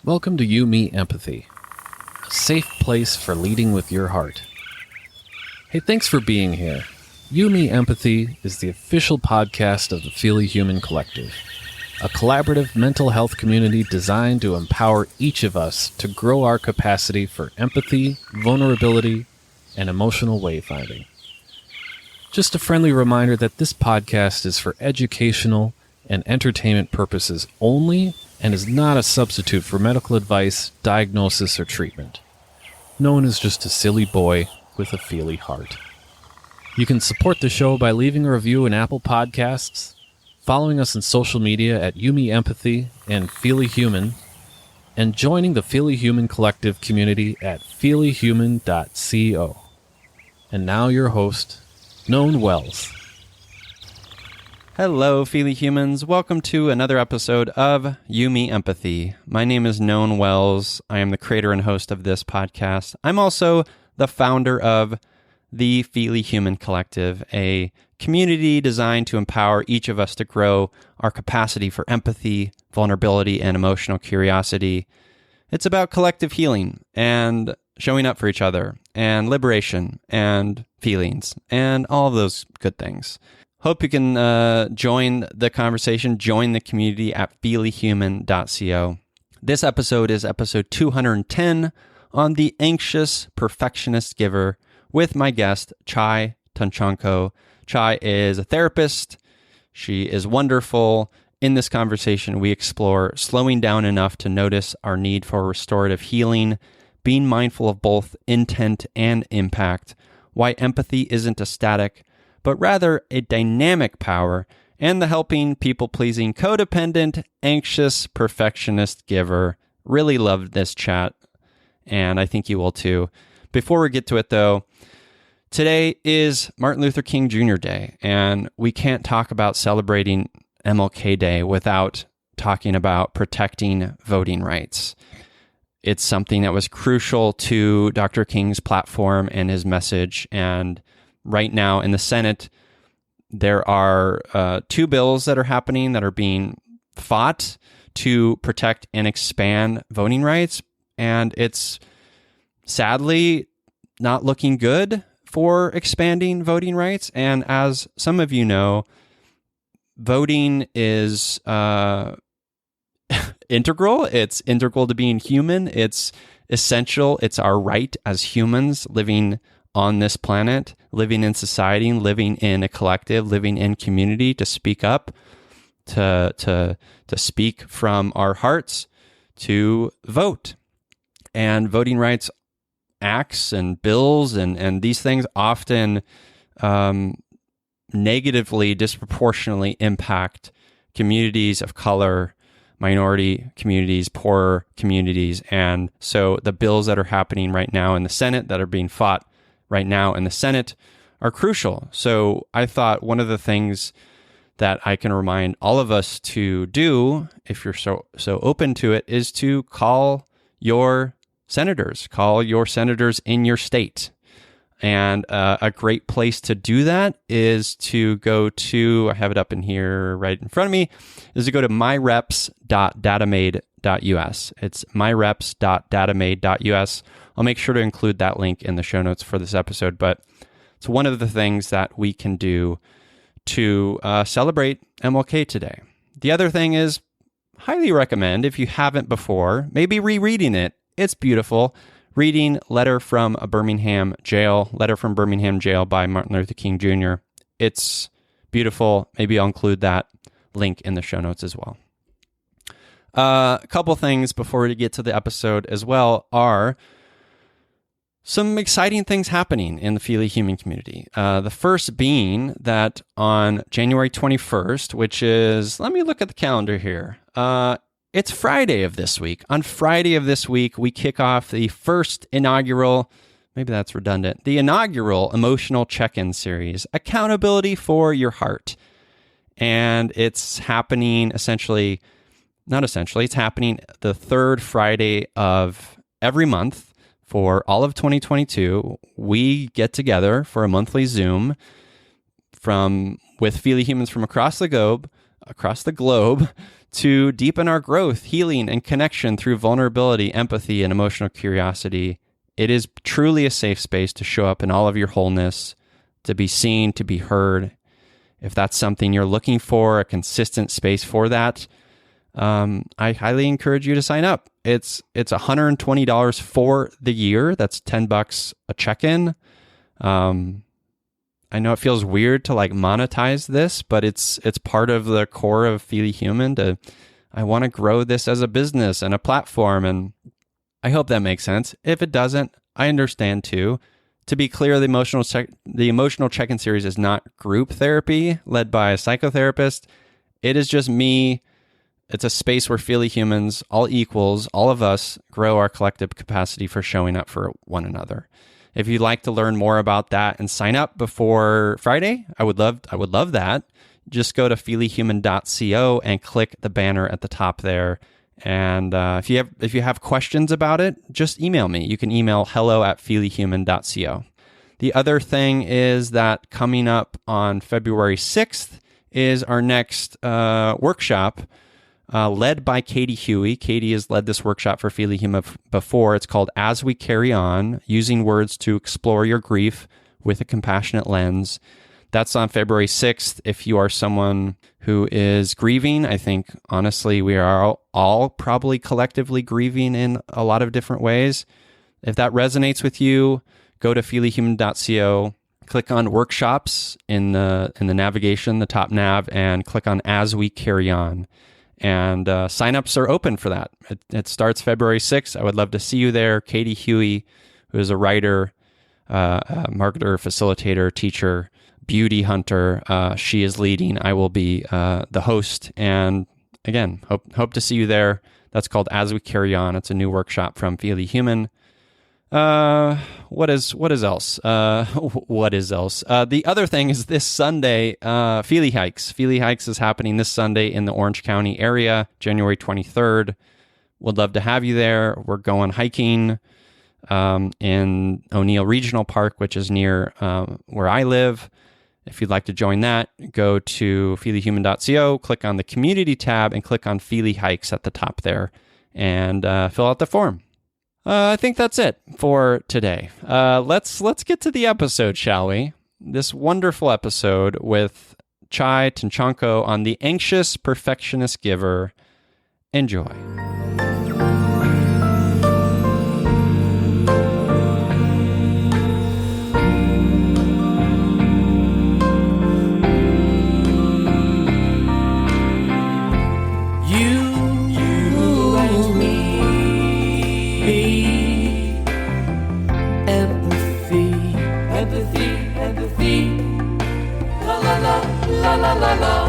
Welcome to You, Me, Empathy, a safe place for leading with your heart. Hey, thanks for being here. You, Me, Empathy is the official podcast of the Feely Human Collective, a collaborative mental health community designed to empower each of us to grow our capacity for empathy, vulnerability, and emotional wayfinding. Just a friendly reminder that this podcast is for educational and entertainment purposes only and is not a substitute for medical advice, diagnosis, or treatment. No one is just a silly boy with a feely heart. You can support the show by leaving a review in Apple Podcasts, following us on social media at Yumi Empathy and Feely Human, and joining the Feely Human Collective community at feelyhuman.co. And now your host, Known Wells. Hello, Feely Humans. Welcome to another episode of You, Me, Empathy. My name is Known Wells. I am the creator and host of this podcast. I'm also the founder of the Feely Human Collective, a community designed to empower each of us to grow our capacity for empathy, vulnerability, and emotional curiosity. It's about collective healing and showing up for each other and liberation and feelings and all of those good things. Hope you can join the conversation, join the community at feelyhuman.co. This episode is episode 210 on the Anxious Perfectionist Giver with my guest, Chay Tanchanco. Chay is a therapist. She is wonderful. In this conversation, we explore slowing down enough to notice our need for restorative healing, being mindful of both intent and impact, why empathy isn't a static, but rather a dynamic power, and the helping, people-pleasing, codependent, anxious, perfectionist giver. Really loved this chat, and I think you will too. Before we get to it, though, today is Martin Luther King Jr. Day, and we can't talk about celebrating MLK Day without talking about protecting voting rights. It's something that was crucial to Dr. King's platform and his message, and right now in the Senate, there are two bills that are happening that are being fought to protect and expand voting rights. And it's sadly not looking good for expanding voting rights. And as some of you know, voting is integral. It's integral to being human. It's essential. It's our right as humans living on this planet, living in society, living in a collective, living in community, to speak up, to speak from our hearts, to vote. And voting rights acts and bills and these things often negatively, disproportionately impact communities of color, minority communities, poorer communities. And so the bills that are happening right now in the Senate, that are being fought right now in the Senate, are crucial. So I thought one of the things that I can remind all of us to do, if you're so open to it, is to call your senators in your state. And a great place to do that is to go to, I have it up in here right in front of me, is to go to myreps.datamade.us. It's myreps.datamade.us. I'll make sure to include that link in the show notes for this episode, but it's one of the things that we can do to celebrate MLK today. The other thing is, highly recommend, if you haven't before, maybe rereading it. It's beautiful. Reading Letter from Birmingham Jail by Martin Luther King Jr. It's beautiful. Maybe I'll include that link in the show notes as well. A couple things before we get to the episode as well are some exciting things happening in the Feely Human community. The first being that on January 21st, which is, let me look at the calendar here. It's Friday of this week. On Friday of this week, we kick off the first inaugural, maybe that's redundant, the inaugural emotional check-in series, Accountability for Your Heart. And it's happening it's happening the third Friday of every month. For all of 2022, we get together for a monthly Zoom with Feely Humans from across the globe to deepen our growth, healing, and connection through vulnerability, empathy, and emotional curiosity. It is truly a safe space to show up in all of your wholeness, to be seen, to be heard. If that's something you're looking for, a consistent space for that, I highly encourage you to sign up. It's $120 for the year. That's $10 a check-in. I know it feels weird to like monetize this, but it's part of the core of Feely Human. I want to grow this as a business and a platform, and I hope that makes sense. If it doesn't, I understand too. To be clear, the emotional check-in series is not group therapy led by a psychotherapist. It is just me. It's a space where Feely Humans, all equals, all of us, grow our collective capacity for showing up for one another. If you'd like to learn more about that and sign up before Friday, I would love that. Just go to feelyhuman.co and click the banner at the top there. And if you have questions about it, just email me. You can email hello@feelyhuman.co. The other thing is that coming up on February 6th is our next workshop led by Katie Huey. Katie has led this workshop for Feely Human before. It's called As We Carry On, Using Words to Explore Your Grief with a Compassionate Lens. That's on February 6th. If you are someone who is grieving, I think, honestly, we are all probably collectively grieving in a lot of different ways. If that resonates with you, go to feelyhuman.co, click on workshops in the navigation, the top nav, and click on As We Carry On. And signups are open for that. It starts February 6th. I would love to see you there. Katie Huey, who is a writer, marketer, facilitator, teacher, beauty hunter. She is leading. I will be the host. And again, hope to see you there. That's called As We Carry On. It's a new workshop from Feely Human. What is else? What is else? The other thing is this Sunday, Feely Hikes. Feely Hikes is happening this Sunday in the Orange County area, January 23rd. Would love to have you there. We're going hiking in O'Neill Regional Park, which is near where I live. If you'd like to join that, go to feelyhuman.co, click on the community tab, and click on Feely Hikes at the top there, and fill out the form. I think that's it for today. Let's get to the episode, shall we? This wonderful episode with Chay, Tanchanco on the anxious perfectionist giver. Enjoy. Me, empathy, yeah, la, la, la.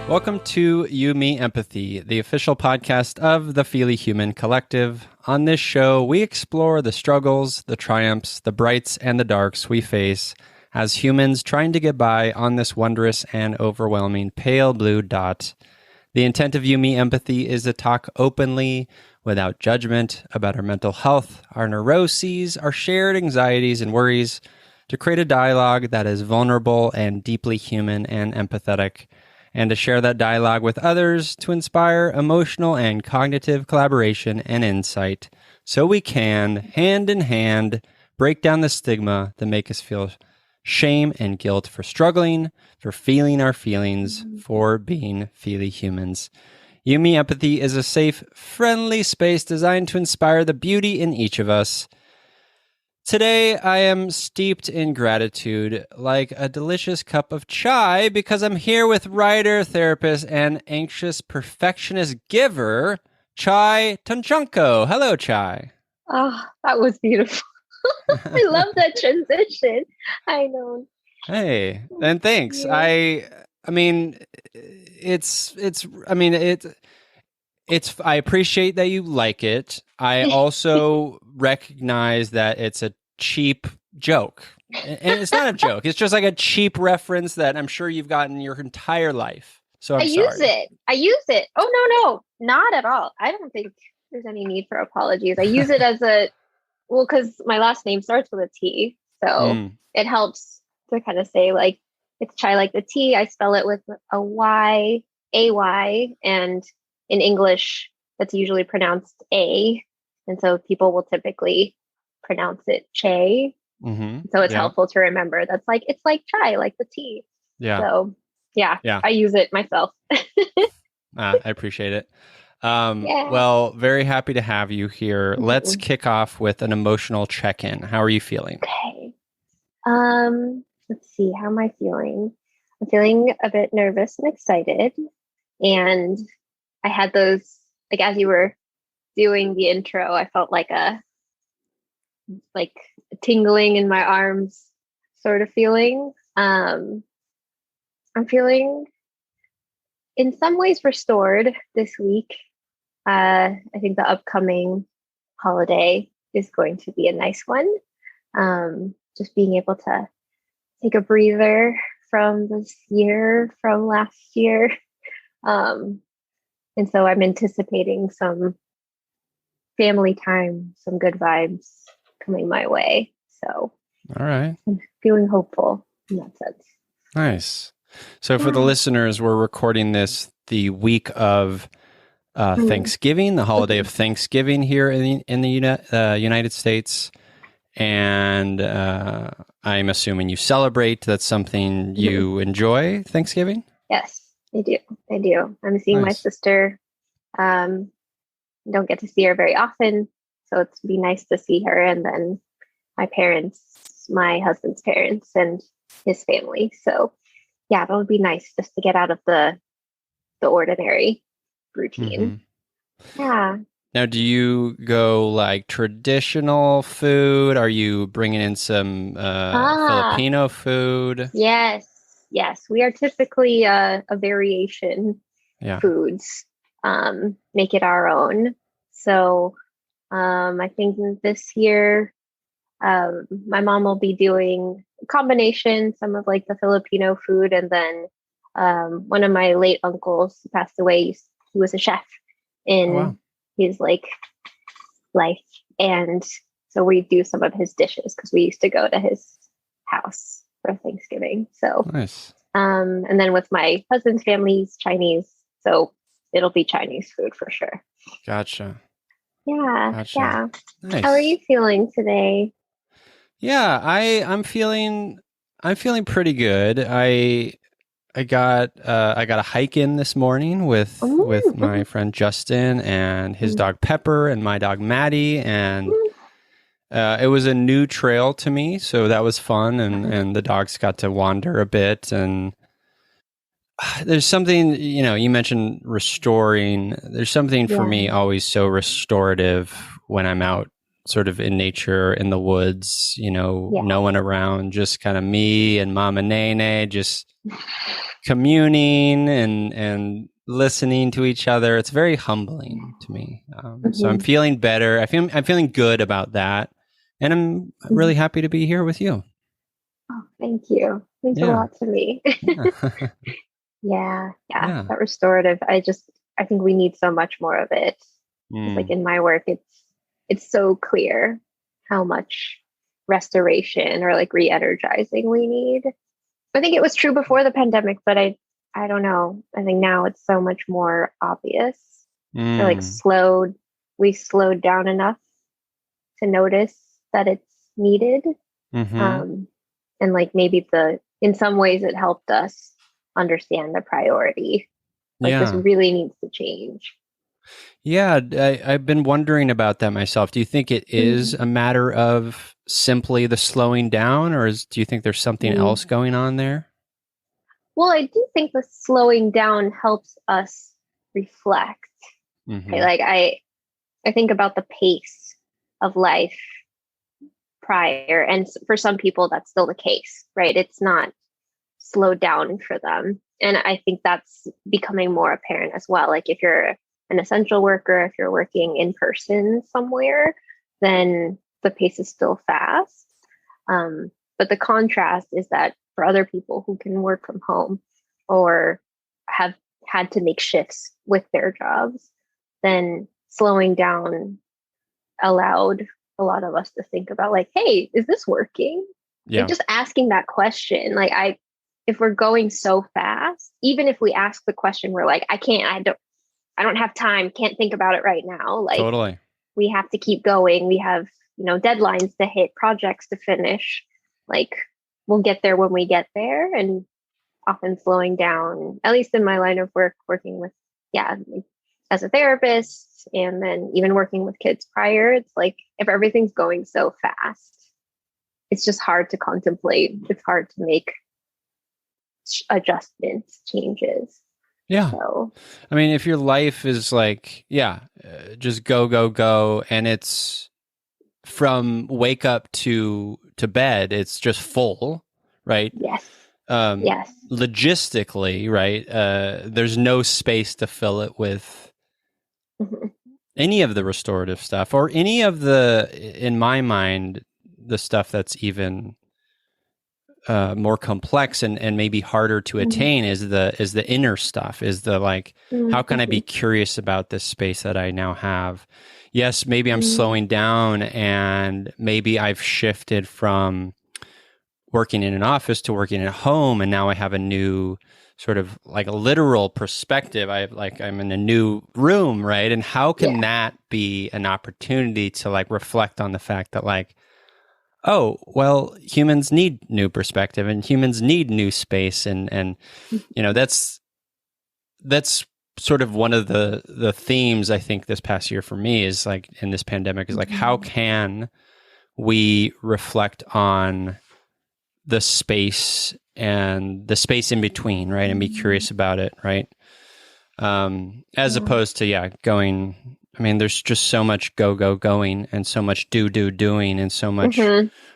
Welcome to You, Me, Empathy, the official podcast of the Feely Human Collective. On this show, we explore the struggles, the triumphs, the brights, and the darks we face as humans trying to get by on this wondrous and overwhelming pale blue dot. The intent of You, Me, Empathy is to talk openly, without judgment, about our mental health, our neuroses, our shared anxieties and worries, to create a dialogue that is vulnerable and deeply human and empathetic, and to share that dialogue with others to inspire emotional and cognitive collaboration and insight, so we can, hand in hand, break down the stigma that make us feel shame and guilt for struggling, for feeling our feelings, for being Feely Humans. You, Me, Empathy is a safe, friendly space designed to inspire the beauty in each of us. Today, I am steeped in gratitude, like a delicious cup of chai, because I'm here with writer, therapist, and anxious perfectionist giver, Chay Tanchanco. Hello, Chay. Oh, that was beautiful. I love that transition. I know. Hey, and thanks. Yeah. I mean, I appreciate that you like it. I also recognize that it's a cheap joke. And it's not a joke. It's just like a cheap reference that I'm sure you've gotten your entire life. So I I'm use sorry. it. I use it. Oh, no, not at all. I don't think there's any need for apologies. I use it as well, because my last name starts with a T. So Mm, it helps to kind of say, like, it's Chai like the T. I spell it with a Y, A-Y. And in English, that's usually pronounced A. And so people will typically pronounce it Chay. So it's yeah. helpful to remember that's like, it's like Chai, like the tea. Yeah. So yeah, Yeah. I use it myself. I appreciate it. Yeah. Well, very happy to have you here. Let's Mhm. kick off with an emotional check-in. How are you feeling? Okay. Let's see, how am I feeling? I'm feeling a bit nervous and excited. And I had those, like, as you were doing the intro, I felt like a tingling in my arms sort of feeling. I'm feeling in some ways restored this week. I think the upcoming holiday is going to be a nice one. Just being able to take a breather from this year, from last year. Um, and so I'm anticipating some family time, some good vibes coming my way. So All right. I'm feeling hopeful in that sense. Nice. So for the Yeah. listeners, we're recording this the week of Mm. Thanksgiving, the holiday of Mhm. Thanksgiving here in the United States. And I'm assuming you celebrate. That's something Mhm. you enjoy, Thanksgiving? Yes, I do. I do. I'm seeing my Nice. sister. Um, don't get to see her very often, so it's be nice to see her, and then my parents, my husband's parents, and his family. So yeah, that would be nice just to get out of the ordinary hmm routine. Yeah. Now, do you go like traditional food? Are you bringing in some Ah, Filipino food? yes, yes. We are typically a variation Yeah. foods. Make it our own. So I think this year, my mom will be doing a combination, some of like the Filipino food, and then one of my late uncles who passed away, he was a chef Oh, wow. in his like life, and so we do some of his dishes because we used to go to his house for Thanksgiving. So Nice. and then with my husband's family's Chinese, so it'll be Chinese food for sure. Gotcha. Yeah, Gotcha. yeah. How are Nice. you feeling today? Yeah, I'm feeling pretty good. I got a hike in this morning with my Mm-hmm. friend Justin and his dog Pepper and my dog Maddie, and it was a new trail to me, so that was fun, and the dogs got to wander a bit. And there's something, you mentioned restoring. There's something for me Yeah, always so restorative when I'm out sort of in nature, in the woods, yeah. no one around, just kind of me and Mama Nene, just communing and listening to each other. It's very humbling to me. So I'm Hmm. feeling better. I'm feeling good about that, and I'm really happy to be here with you. Oh, thank you. Means a Yeah, lot to me. yeah, Yeah, yeah. yeah. That restorative. I think we need so much more of it. It's like Mm, in my work, it's so clear how much restoration or like re-energizing we need. I think it was true before the pandemic, but I don't know. I think now it's so much more obvious. Or like mm, we slowed down enough to notice that it's needed. mm-hmm. Um, and like maybe in some ways it helped us understand the priority. Like this Yeah, really needs to change. yeah. I've been wondering about that myself. Do you think it is a Mm. matter of simply the slowing down, or do you think there's something Mm. else going on there? Well, I do think the slowing down helps us reflect. Right? Mm-hmm. Like I think about the pace of life prior, and for some people that's still the case, right? It's not slowed down for them. And I think that's becoming more apparent as well. Like if you're an essential worker, if you're working in person somewhere, then the pace is still fast. But the contrast is that for other people who can work from home or have had to make shifts with their jobs, then slowing down allowed a lot of us to think about like, hey, is this working? Yeah. Like just asking that question. Like if we're going so fast, even if we ask the question, we're like, I don't have time, can't think about it right now. Like Totally. we have to keep going. We have, deadlines to hit, projects to finish. Like we'll get there when we get there. And often slowing down, at least in my line of work, working with, as a therapist, and then even working with kids prior, it's like if everything's going so fast, it's just hard to contemplate. It's hard to make adjustments, changes. Yeah. So, I mean, if your life is like, just go, go, go, and it's from wake up to bed, it's just full, right? yes. Yes. Logistically, right? There's no space to fill it with any of the restorative stuff or any of in my mind, the stuff that's even more complex and maybe harder to attain is the inner stuff, is the like, how can I be curious about this space that I now have? Yes, maybe I'm slowing down and maybe I've shifted from working in an office to working at home, and now I have a new sort of like a literal perspective. I'm in a new room, right? And how can that be an opportunity to like reflect on the fact that like, oh, well, humans need new perspective and humans need new space, and that's sort of one of the themes I think this past year for me is like in this pandemic is like, how can we reflect on the space and the space in between, right? And be curious about it, right? As opposed to, going, I mean, there's just so much going and so much doing and so much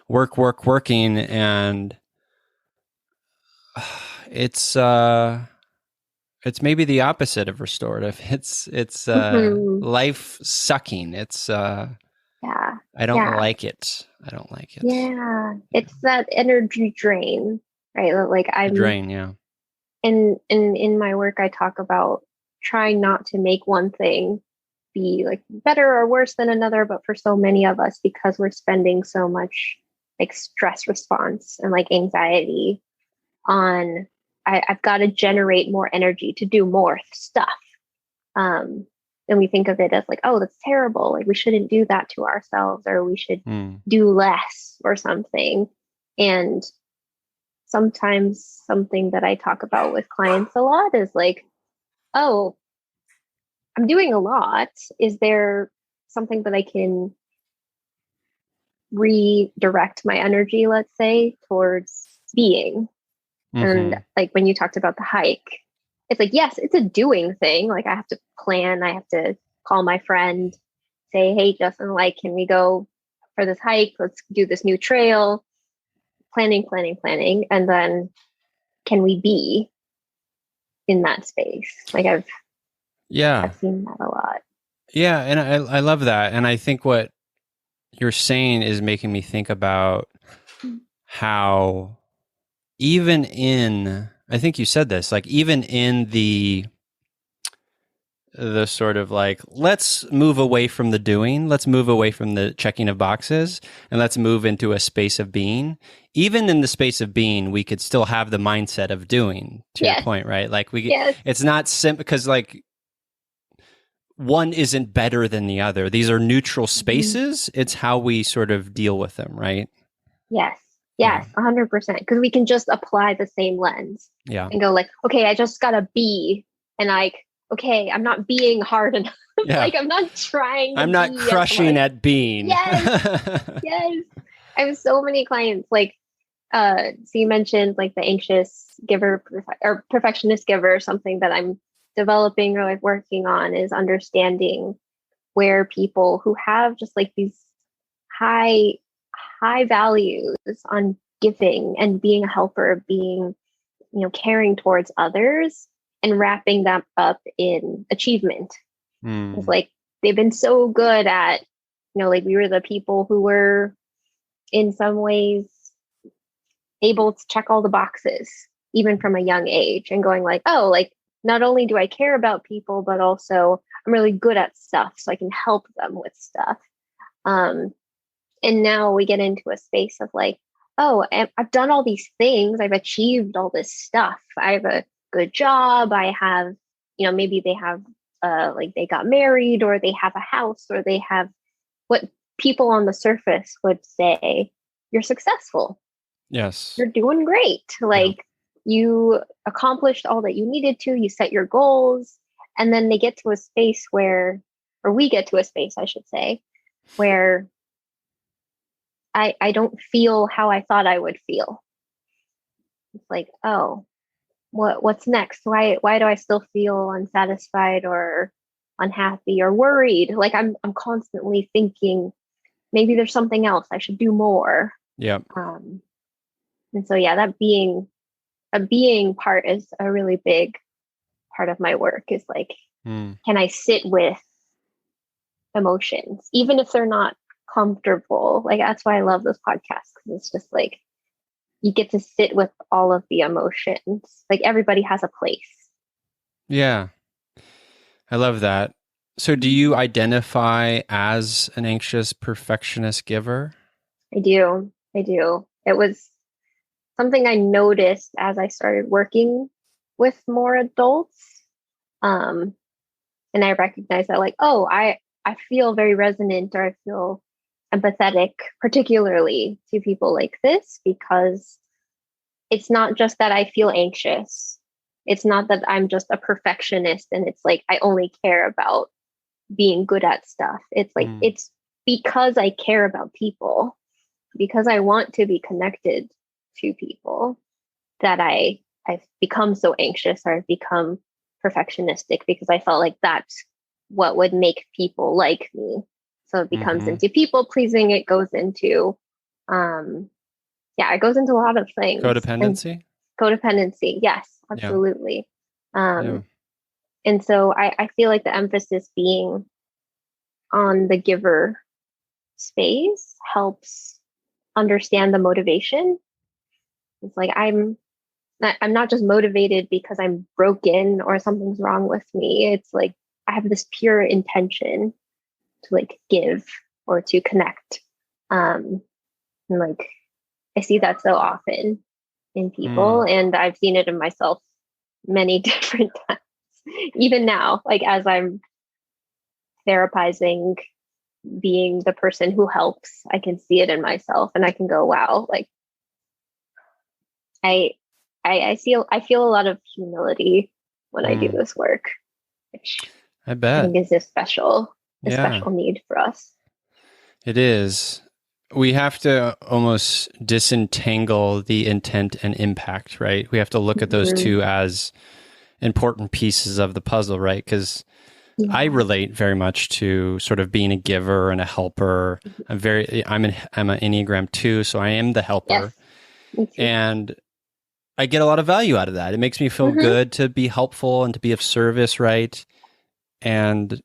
working. And it's maybe the opposite of restorative. It's life sucking. It's, I don't like it. I don't like it. Yeah. It's that energy drain, right? Like I'm drain. Yeah. And in my work, I talk about trying not to make one thing be like better or worse than another, but for so many of us, because we're spending so much like stress response and like anxiety on, I've got to generate more energy to do more stuff. And we think of it as like, oh, that's terrible. Like we shouldn't do that to ourselves, or we should do less or something. And sometimes something that I talk about with clients a lot is like, oh, I'm doing a lot. Is there something that I can redirect my energy, let's say, towards being? And like when you talked about the hike, it's like, yes, it's a doing thing. Like I have to plan, I have to call my friend, say, hey, Justin, like, can we go for this hike? Let's do this new trail. Planning. And then can we be in that space? Like I've seen that a lot. Yeah. And I love that. And I think what you're saying is making me think about how even in, I think you said this, like even in the sort of like, let's move away from the doing, let's move away from the checking of boxes, and let's move into a space of being. Even in the space of being, we could still have the mindset of doing, to your point, right? Like it's not simple, because like one isn't better than the other. These are neutral spaces. It's how we sort of deal with them, right? Yes, 100%. Because we can just apply the same lens and go like, okay, I just gotta be, and like, okay, I'm not being hard enough. Like I'm not trying. I'm not crushing at being. Yes. I have so many clients like, so you mentioned like the anxious giver or perfectionist giver. Something that I'm developing or like working on is understanding where people who have just like these high values on giving and being a helper, being, caring towards others, and wrapping that up in achievement. It's like they've been so good at, like we were the people who were in some ways able to check all the boxes, even from a young age, and going like, oh, like not only do I care about people, but also I'm really good at stuff, so I can help them with stuff. Um, and now we get into a space of like, oh, I've done all these things. I've achieved all this stuff. I have a good job. I have, maybe they have, like they got married, or they have a house, or they have what people on the surface would say, you're successful. Yes. You're doing great. Like you accomplished all that you needed to, you set your goals. And then they get to a space where, or we get to a space, I should say, where I don't feel how I thought I would feel. It's like, oh, what's next? Why do I still feel unsatisfied or unhappy or worried? Like I'm constantly thinking maybe there's something else I should do more. Yeah. And so that being part is a really big part of my work, is like, can I sit with emotions even if they're not comfortable? Like that's why I love this podcast, because it's just like you get to sit with all of the emotions. Like everybody has a place. Yeah. I love that. So do you identify as an anxious perfectionist giver? I do. It was something I noticed as I started working with more adults. And I recognized that like, oh, I feel very resonant, or I feel empathetic, particularly to people like this, because it's not just that I feel anxious. It's not that I'm just a perfectionist and it's like I only care about being good at stuff. It's like it's because I care about people, because I want to be connected to people, that I've become so anxious, or I've become perfectionistic, because I felt like that's what would make people like me. So it becomes into people pleasing. It goes into it goes into a lot of things. Codependency, yes, absolutely. And so I feel like the emphasis being on the giver space helps understand the motivation. It's like I'm not just motivated because I'm broken or something's wrong with me. It's like I have this pure intention to like give or to connect. And like I see that so often in people, and I've seen it in myself many different times. Even now, like as I'm therapizing, being the person who helps, I can see it in myself, and I can go, wow, like I feel a lot of humility when I do this work, which I bet I think is a special need for us. It is. We have to almost disentangle the intent and impact, right? We have to look at those two as important pieces of the puzzle, right? Because I relate very much to sort of being a giver and a helper. I'm an Enneagram 2, so I am the helper. Yes. And I get a lot of value out of that. It makes me feel good to be helpful and to be of service, right? And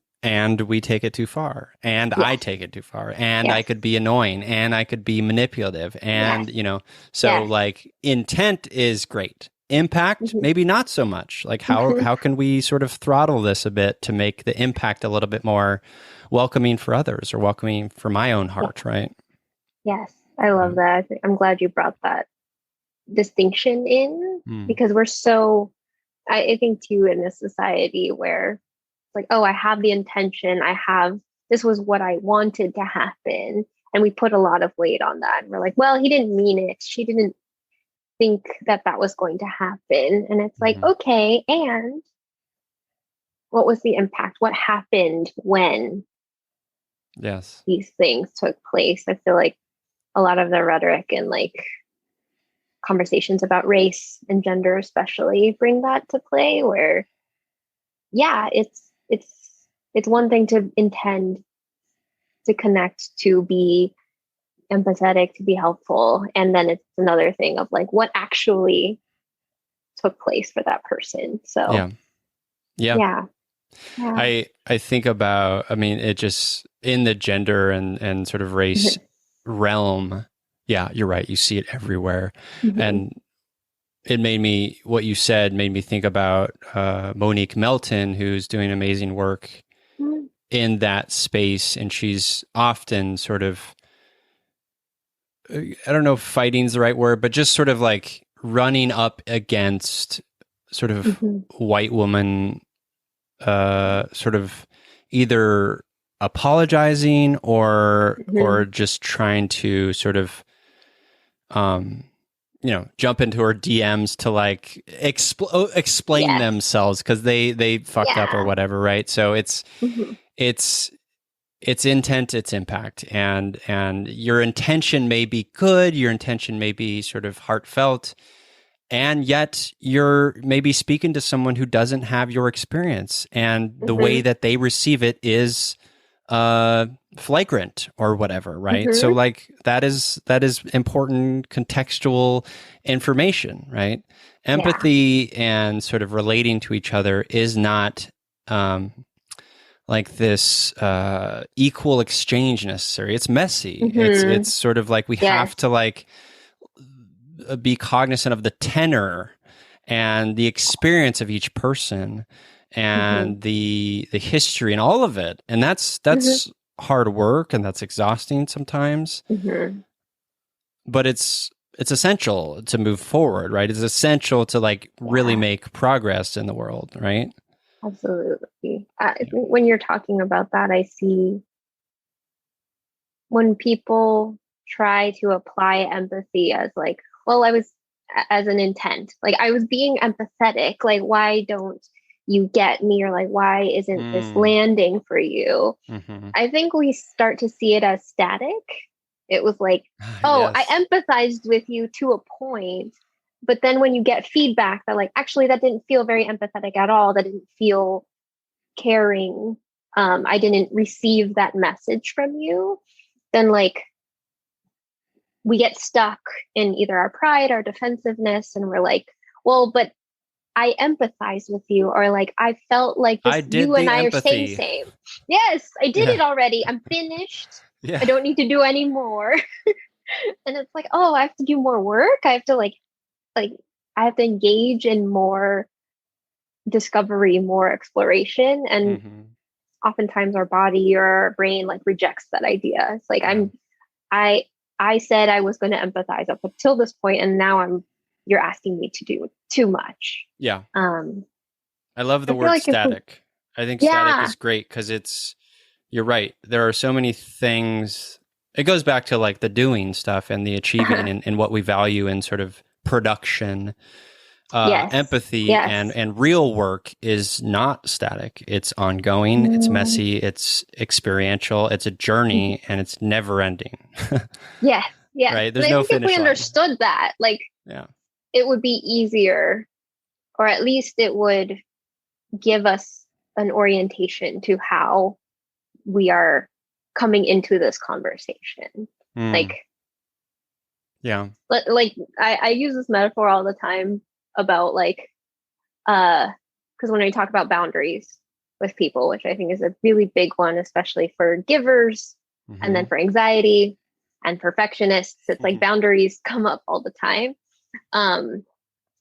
we take it too far, and I take it too far, and I could be annoying, and I could be manipulative, and like intent is great. Impact, maybe not so much. Like how can we sort of throttle this a bit to make the impact a little bit more welcoming for others, or welcoming for my own heart, right? Yes, I love that. I'm glad you brought that distinction in, because we're so, I think too, in this society where it's like, oh, I have the intention, this was what I wanted to happen, and we put a lot of weight on that, and we're like, well, he didn't mean it, she didn't think that was going to happen. And it's like, okay, and what was the impact? What happened when these things took place? I feel like a lot of the rhetoric and like conversations about race and gender especially bring that to play, where it's one thing to intend to connect, to be empathetic, to be helpful, and then it's another thing of like what actually took place for that person. So I think about, I mean, it just in the gender and sort of race realm, you're right, you see it everywhere. And what you said made me think about Monique Melton, who's doing amazing work Mm. in that space. And she's often sort of, I don't know if fighting's the right word, but just sort of like running up against sort of Mhm. white woman, sort of either apologizing or Mhm. just trying to sort of, jump into her DMs to like explain Yes. themselves because they fucked up or Yeah. whatever, right? So Mhm. it's intent, it's impact, and your intention may be good, your intention may be sort of heartfelt, and yet you're maybe speaking to someone who doesn't have your experience, and the way Mhm. that they receive it is flagrant or whatever, right? So Mhm. like that is important contextual information, right? Yeah. Empathy and sort of relating to each other is not like this equal exchange necessary. It's messy. It's Mhm. sort of like we have to Yes. like be cognizant of the tenor and the experience of each person Mhm. and the history and all of it. And that's Mhm. hard work and that's exhausting sometimes, Mhm. but it's essential to move forward, right? It's essential to like really Yeah. make progress in the world, right? Absolutely. Yeah. When you're talking about that, I see when people try to apply empathy as like, well, as an intent, like I was being empathetic. Like, why don't you get me? Or like, why isn't this Mm, landing for you? hmm. I think we start to see it as static. It was like, oh, I Yes. empathized with you to a point. But then when you get feedback that, like, actually, that didn't feel very empathetic at all, that didn't feel caring, I didn't receive that message from you, then, like, we get stuck in either our pride, our defensiveness, and we're like, well, but I empathize with you, or like I felt like I this, did you and the I are same, empathy. same. Yes, I did Yeah. it already. I'm finished. I Yeah. don't need to do any more. And it's like, oh, I have to do more work. I have to like I have to engage in more discovery, more exploration. And Hmm. oftentimes our body or our brain like rejects that idea. It's like Yeah. I I said I was going to empathize up until this point, and now you're asking me to do too much. Yeah. Um, I love the I feel word like if we, static. I think static yeah, is great because you're right. There are so many things. It goes back to like the doing stuff and the achieving and what we value in sort of production. yes, Empathy yes, and real work is not static. It's ongoing, it's mm, messy, it's experiential, it's a journey, and it's never ending. yes, yes. Right? And There's I no think if we finish line. understood that, like Yeah. it would be easier, or at least it would give us an orientation to how we are coming into this conversation. Mm, Like, yeah. like I use this metaphor all the time about like, because when we talk about boundaries with people, which I think is a really big one, especially for givers and Hmm. then for anxiety and perfectionists, it's like boundaries come up all the time. Um,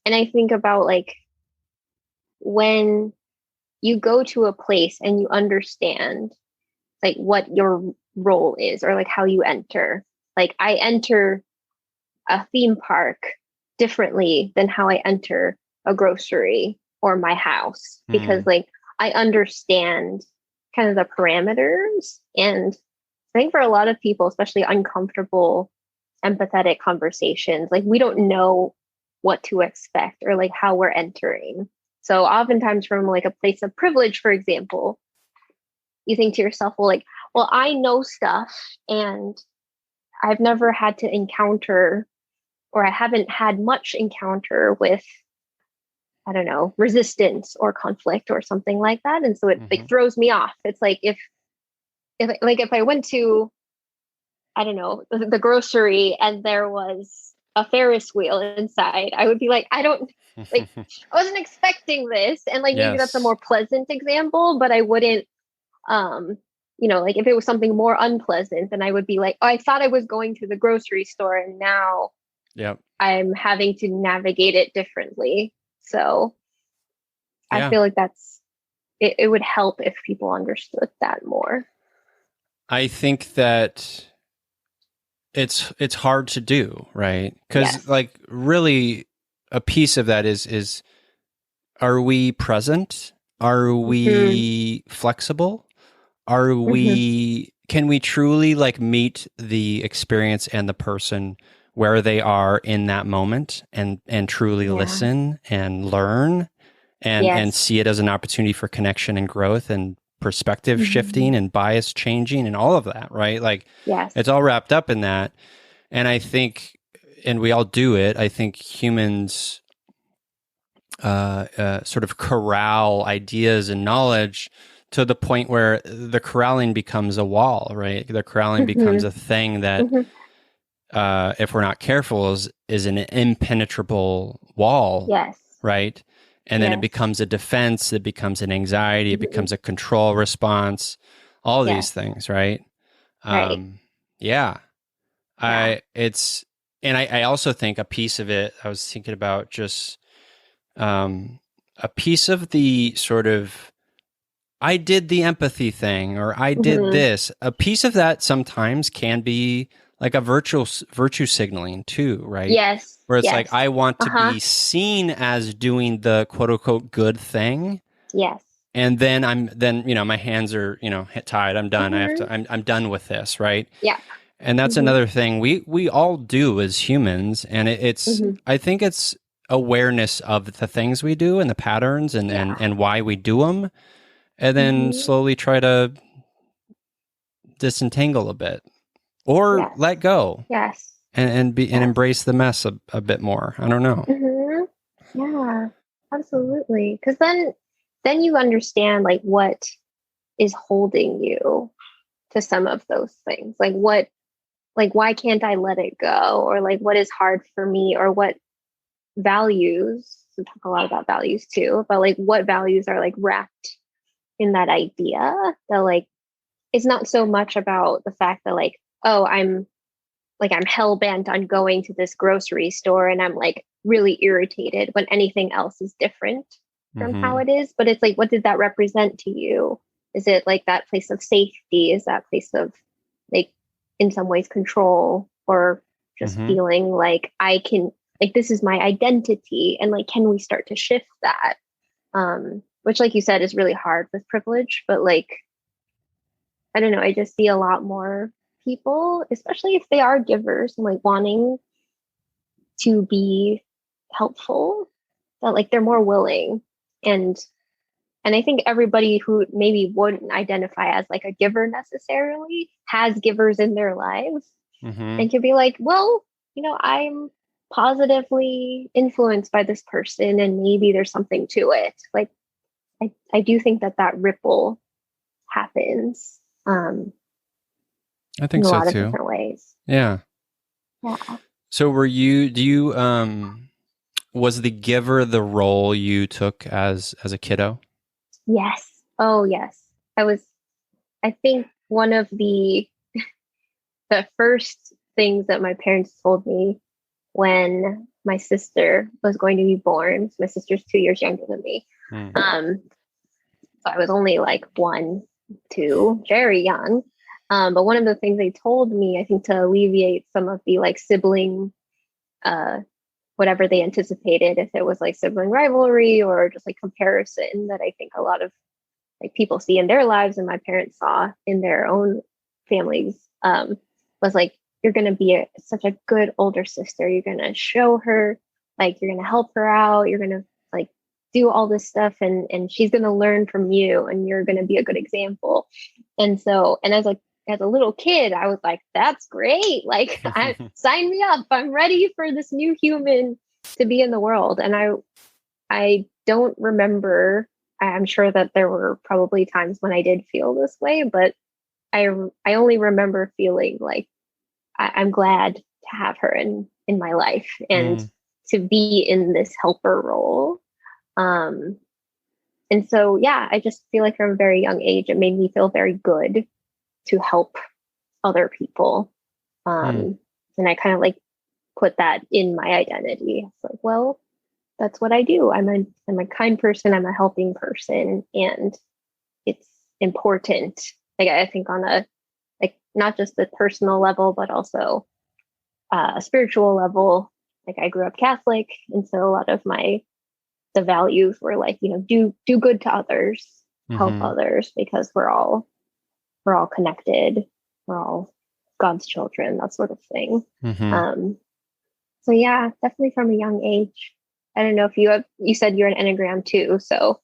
and I think about like when you go to a place and you understand like what your role is or like how you enter. Like I enter a theme park differently than how I enter a grocery or my house because Mm, like I understand kind of the parameters. And I think for a lot of people, especially uncomfortable, empathetic conversations, like we don't know what to expect or like how we're entering. So oftentimes from like a place of privilege, for example, you think to yourself, well, like, well, I know stuff and I've never had to encounter or I haven't had much encounter with, I don't know, resistance or conflict or something like that. And so it like hmm. throws me off. It's like if I went to, I don't know, the grocery and there was a Ferris wheel inside, I would be like, I don't like I wasn't expecting this. And like maybe that's a Yes. more pleasant example, but I wouldn't um like if it was something more unpleasant, then I would be like, oh, I thought I was going to the grocery store and now Yep. I'm having to navigate it differently. So I Yeah. feel like it would help if people understood that more. I think that it's hard to do, right? Because Yes. like really a piece of that is are we present? Are Hmm. we flexible? Are Hmm. can we truly like meet the experience and the person where they are in that moment and truly Yeah. listen and learn and Yes. see it as an opportunity for connection and growth and perspective Hmm. shifting and bias changing and all of that, right? Like Yes. it's all wrapped up in that. And I think, and we all do it, I think humans sort of corral ideas and knowledge to the point where the corralling becomes a wall, right? The corralling becomes Hmm. a thing that, Hmm. if we're not careful, is an impenetrable wall, Yes. right? And then it Yes. becomes a defense, it becomes an anxiety, it Hmm. becomes a control response, all these Yes. things, right? Right. Yeah, Yeah. and I also think a piece of it, I was thinking about just um, a piece of the sort of I did the empathy thing or I did Hmm. this. A piece of that sometimes can be like a virtue signaling too, right? Yes. Where it's like Yes. I want to Uh-huh. be seen as doing the quote unquote good thing, Yes. and then my hands are tied. I'm done. Hmm. I'm done with this, right? Yeah. And that's Hmm. another thing we all do as humans, and Hmm. I think it's awareness of the things we do and the patterns Yeah. and why we do them, and then Hmm. slowly try to disentangle a bit or Yes. let go Yes. and Yes. embrace the mess a bit more. I don't know. Hmm. Yeah. Absolutely. Because then you understand like what is holding you to some of those things. Like why can't I let it go? Or like what is hard for me? Or what values? We talk a lot about values too, but like what values are like wrapped in that idea that like it's not so much about the fact that like, oh, I'm hell bent on going to this grocery store and I'm like really irritated when anything else is different from how Mm-hmm. it is. But it's like, what did that represent to you? Is it like that place of safety? Is that place of like, in some ways, control or just Mm-hmm. feeling like I can, like, this is my identity? And like, can we start to shift that? Which, like you said, is really hard with privilege, but like, I don't know, I just see a lot more people, especially if they are givers and like wanting to be helpful, that like they're more willing. And and I think everybody who maybe wouldn't identify as like a giver necessarily has givers in their lives Mm-hmm. and can be like, well, I'm positively influenced by this person and maybe there's something to it. Like I do think that ripple happens I in think a so lot of too. different ways. Yeah. Yeah. So do you was the giver the role you took as a kiddo? Yes. Oh, yes. I think one of the first things that my parents told me when my sister was going to be born. So my sister's 2 years younger than me. Mm. So I was only like 1, 2, very young. But one of the things they told me, I think to alleviate some of the like sibling, uh, whatever they anticipated, if it was like sibling rivalry or just like comparison that I think a lot of like people see in their lives and my parents saw in their own families, was like you're going to be such a good older sister, you're going to show her, like you're going to help her out, you're going to like do all this stuff and she's going to learn from you and you're going to be a good example. And so and as a little kid I was like, that's great, like I sign me up, I'm ready for this new human to be in the world. And I don't remember. I'm sure that there were probably times when I did feel this way, but I only remember feeling like I'm glad to have her in my life and Mm. to be in this helper role. Um, and so yeah, I just feel like from a very young age, it made me feel very good to help other people. Mm. And I kind of like put that in my identity. It's like, well, that's what I do. I'm a kind person. I'm a helping person, and it's important. Like I think on a like not just the personal level, but also a spiritual level. Like I grew up Catholic, and so a lot of the values were like, do good to others, help Mm-hmm. others, because we're all connected. We're all God's children, that sort of thing. Mm-hmm. So yeah, definitely from a young age. I don't know if you said you're an Enneagram too, so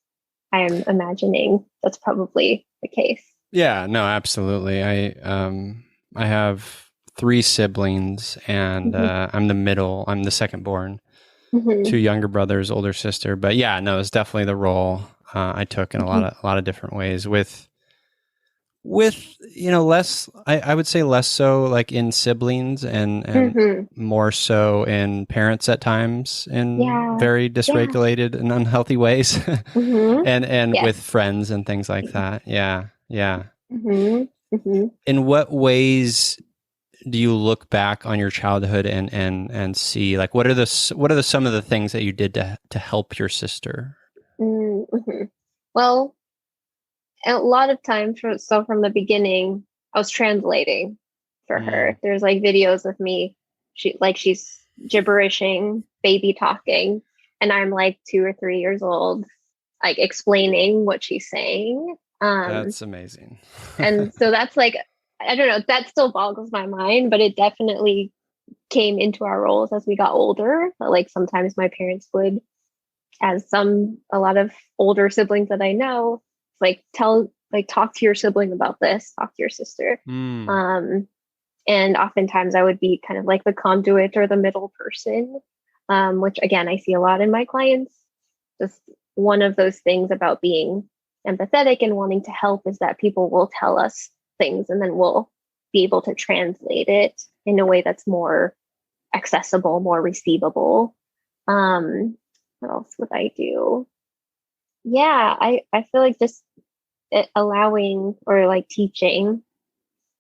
I'm imagining that's probably the case. Yeah, no, absolutely. I have three siblings, and Hmm. I'm the middle. I'm the second born. Hmm. Two younger brothers, older sister. But yeah, no, it's definitely the role I took in Hmm. a lot of different ways. With less, I would say less so like in siblings, and Hmm. more so in parents at times in Yeah. very Yeah. dysregulated and unhealthy ways, Hmm. and Yes. with friends and things like that. Yeah, yeah. Hmm. Hmm. In what ways do you look back on your childhood and see like what are the some of the things that you did to help your sister? Hmm. Well, a lot of times, so from the beginning, I was translating for Mm, her. There's like videos of me, she's gibberishing, baby talking, and I'm like 2 or 3 years old, like explaining what she's saying. that's amazing. And so that's like, I don't know, that still boggles my mind, but it definitely came into our roles as we got older. Like sometimes my parents would, as a lot of older siblings that I know, like talk to your sibling about this, talk to your sister. Mm, Um, and oftentimes I would be kind of like the conduit or the middle person, which again, I see a lot in my clients. Just one of those things about being empathetic and wanting to help is that people will tell us things and then we'll be able to translate it in a way that's more accessible, more receivable. Um, what else would I do? Yeah, I feel like just allowing or like teaching.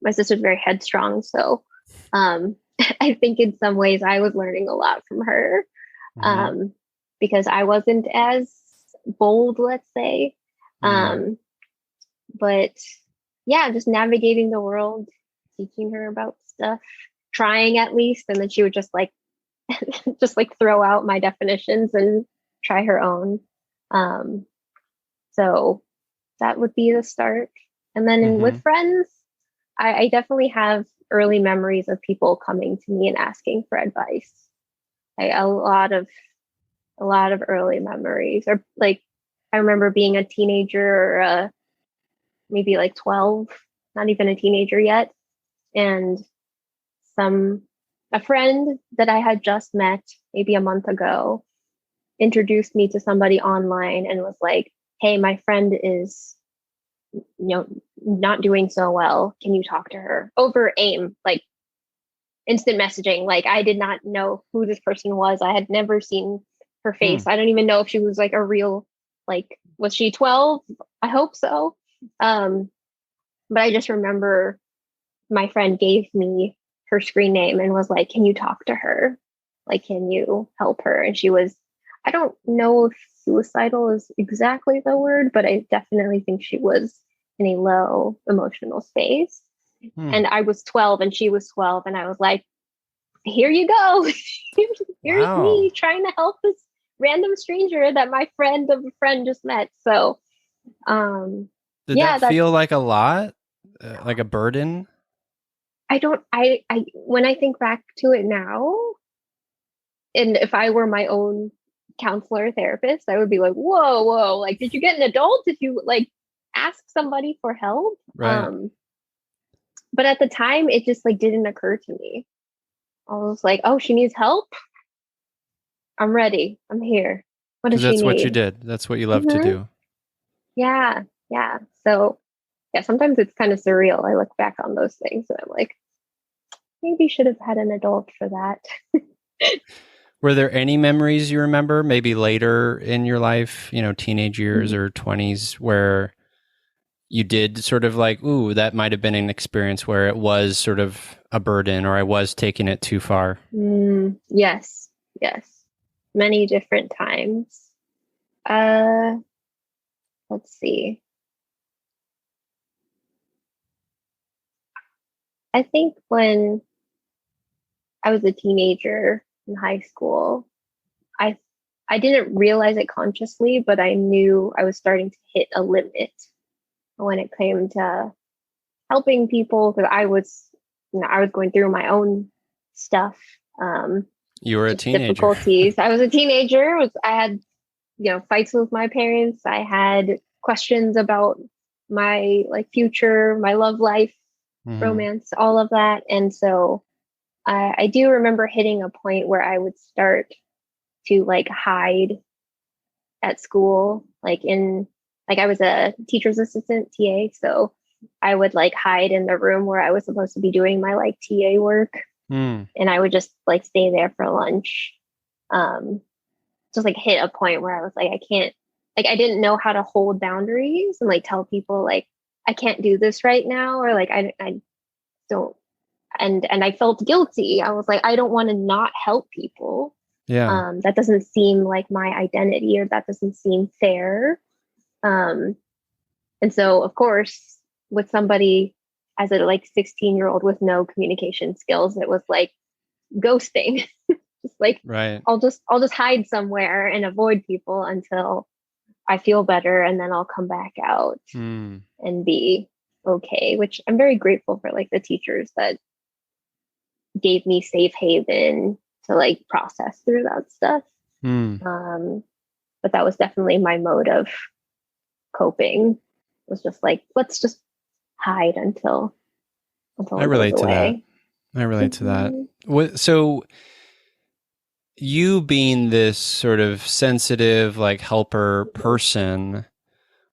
My sister's very headstrong, so um, I think in some ways I was learning a lot from her, hmm um, because I wasn't as bold, let's say. mm, Um, but yeah, just navigating the world, teaching her about stuff, trying at least, and then she would just like just like throw out my definitions and try her own. Um, so that would be the start. And then with hmm friends, I definitely have early memories of people coming to me and asking for advice. A lot of early memories, or like I remember being a teenager, or maybe like 12, not even a teenager yet, and some a friend that I had just met maybe a month ago introduced me to somebody online and was like, "Hey, my friend is, not doing so well. Can you talk to her?" Over AIM, like instant messaging. Like I did not know who this person was. I had never seen her face. mm, I don't even know if she was like a real, like, was she 12? I hope so. Um, but I just remember my friend gave me her screen name and was like, "Can you talk to her? Like, can you help her?" And she was, I don't know if suicidal is exactly the word, but I definitely think she was in a low emotional space. mm. And I was 12 and she was 12. And I was like, here you go. Here's Wow. me trying to help this random stranger that my friend of a friend just met. So, um, Did yeah, that that's, feel like a lot, like a burden? I don't, when I think back to it now, and if I were my own counselor therapist, I would be like, whoa, whoa, like, did you get an adult? Did you like ask somebody for help? Right. But at the time, it just like didn't occur to me. I was like, oh, she needs help. I'm ready. I'm here. What does Because she that's what you need? did. That's what you love to Hmm. do. Yeah, yeah. So yeah, sometimes it's kind of surreal. I look back on those things and I'm like, maybe should have had an adult for that. Were there any memories you remember, maybe later in your life, teenage years Mhm. or 20s, where you did sort of like, ooh, that might have been an experience where it was sort of a burden, or I was taking it too far? Yes, yes. Many different times. Uh, let's see. I think when I was a teenager in high school, I I didn't realize it consciously, but I knew I was starting to hit a limit when it came to helping people because I was going through my own stuff, You were a just teenager. difficulties. I was a teenager. I had fights with my parents. I had questions about my like future, my love life, Hmm. romance, all of that, and so I do remember hitting a point where I would start to like hide at school, like I was a teacher's assistant TA, so I would like hide in the room where I was supposed to be doing my like TA work, Hmm. and I would just like stay there for lunch. Um, just like hit a point where I was like, I can't, like, I didn't know how to hold boundaries and like tell people like I can't do this right now, or like I don't, and I felt guilty. I was like, I don't want to not help people. Yeah. That doesn't seem like my identity, or that doesn't seem fair. Um, and so, of course, with somebody as a like 16-year-old with no communication skills, it was like ghosting. Just like Right. I'll just hide somewhere and avoid people until I feel better, and then I'll come back out Hmm. and be okay. Which I'm very grateful for, like the teachers that gave me safe haven to like process through that stuff. Hmm. But that was definitely my mode of coping. It was just like, let's just hide until I it goes relate to that. away. I relate to that. Mhm. So you being this sort of sensitive, like helper person,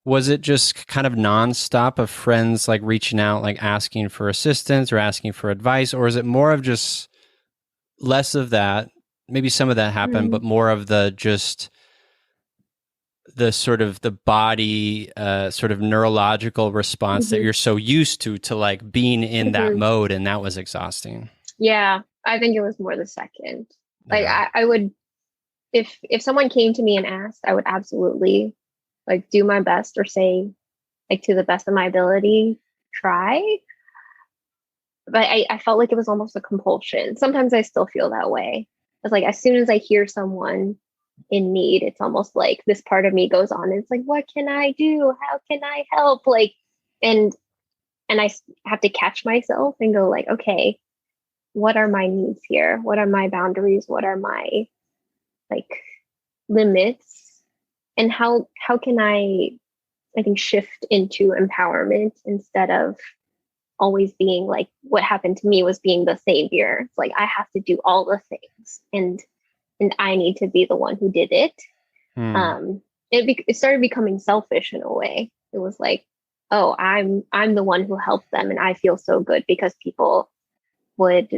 was it just kind of nonstop of friends like reaching out, like asking for assistance or asking for advice? Or is it more of just less of that? Maybe some of that happened, Mm-hmm. but more of the just the sort of the body sort of neurological response that Mm-hmm. you're so used to like being in that Mm-hmm. mode, and that was exhausting. Yeah, I think it was more the second. Like Yeah. I would, if someone came to me and asked, I would absolutely like do my best, or say like to the best of my ability, try. But I felt like it was almost a compulsion. Sometimes I still feel that way. It's like as soon as I hear someone in need, it's almost like this part of me goes on. And it's like, what can I do? How can I help? Like, and I have to catch myself and go like, okay, what are my needs here? What are my boundaries? What are my like limits? And how can I think shift into empowerment instead of always being like what happened to me was being the savior. It's like I have to do all the things, and I need to be the one who did it. Hmm. It started becoming selfish in a way. It was like, oh, I'm the one who helped them, and I feel so good because people would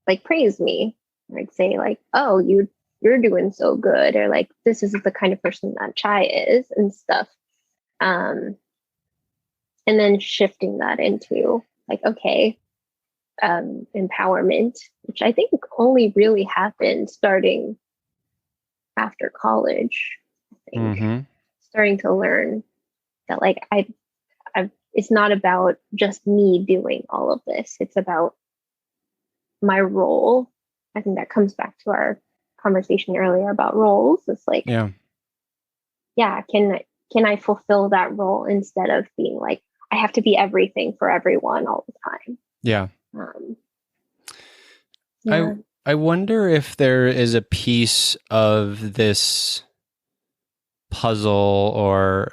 like praise me, like say like, oh, you're doing so good, or like this is the kind of person that Chai is and stuff. Um, and then shifting that into like, okay, empowerment, which I think only really happened starting after college. I think Mm-hmm. starting to learn that like it's not about just me doing all of this. It's about my role. I think that comes back to our conversation earlier about roles. It's like, Yeah. yeah, can I fulfill that role instead of being like I have to be everything for everyone all the time. Yeah. Um, I yeah. I wonder if there is a piece of this puzzle, or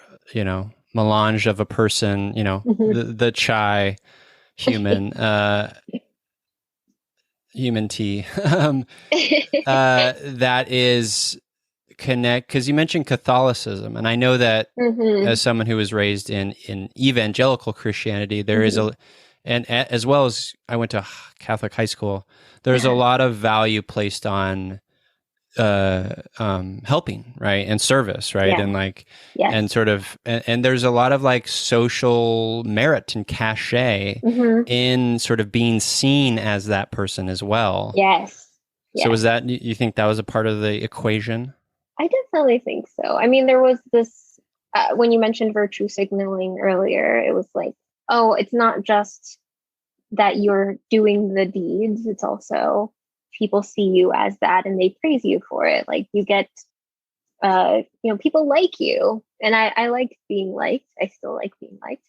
melange of a person, the Chai human, human tea, that is connect, because you mentioned Catholicism, and I know that Hmm. as someone who was raised in evangelical Christianity, there is Hmm. as well as I went to Catholic high school, there's a lot of value placed on helping, right, and service, right, Yeah. and like, Yes. and sort of, and there's a lot of like social merit and cachet Hmm. in sort of being seen as that person as well. Yes. So was Yes. that, you think that was a part of the equation? I definitely think so. I mean, there was this, when you mentioned virtue signaling earlier, it was like, oh, it's not just that you're doing the deeds, it's also people see you as that and they praise you for it. Like you get, people like you. And I like being liked. I still like being liked.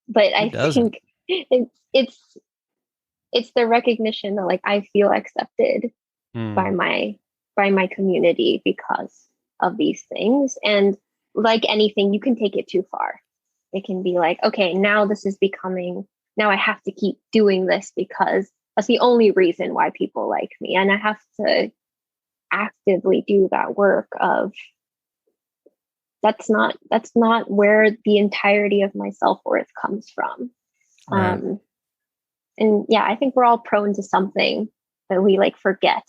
But Who I doesn't? think it's it's the recognition that like I feel accepted by Hmm. my community because of these things. And like anything, you can take it too far. It can be like, okay, now this is becoming, now I have to keep doing this because that's the only reason why people like me. And I have to actively do that work of that's not where the entirety of my self-worth comes from. Right. And yeah, I think we're all prone to something that we like forget.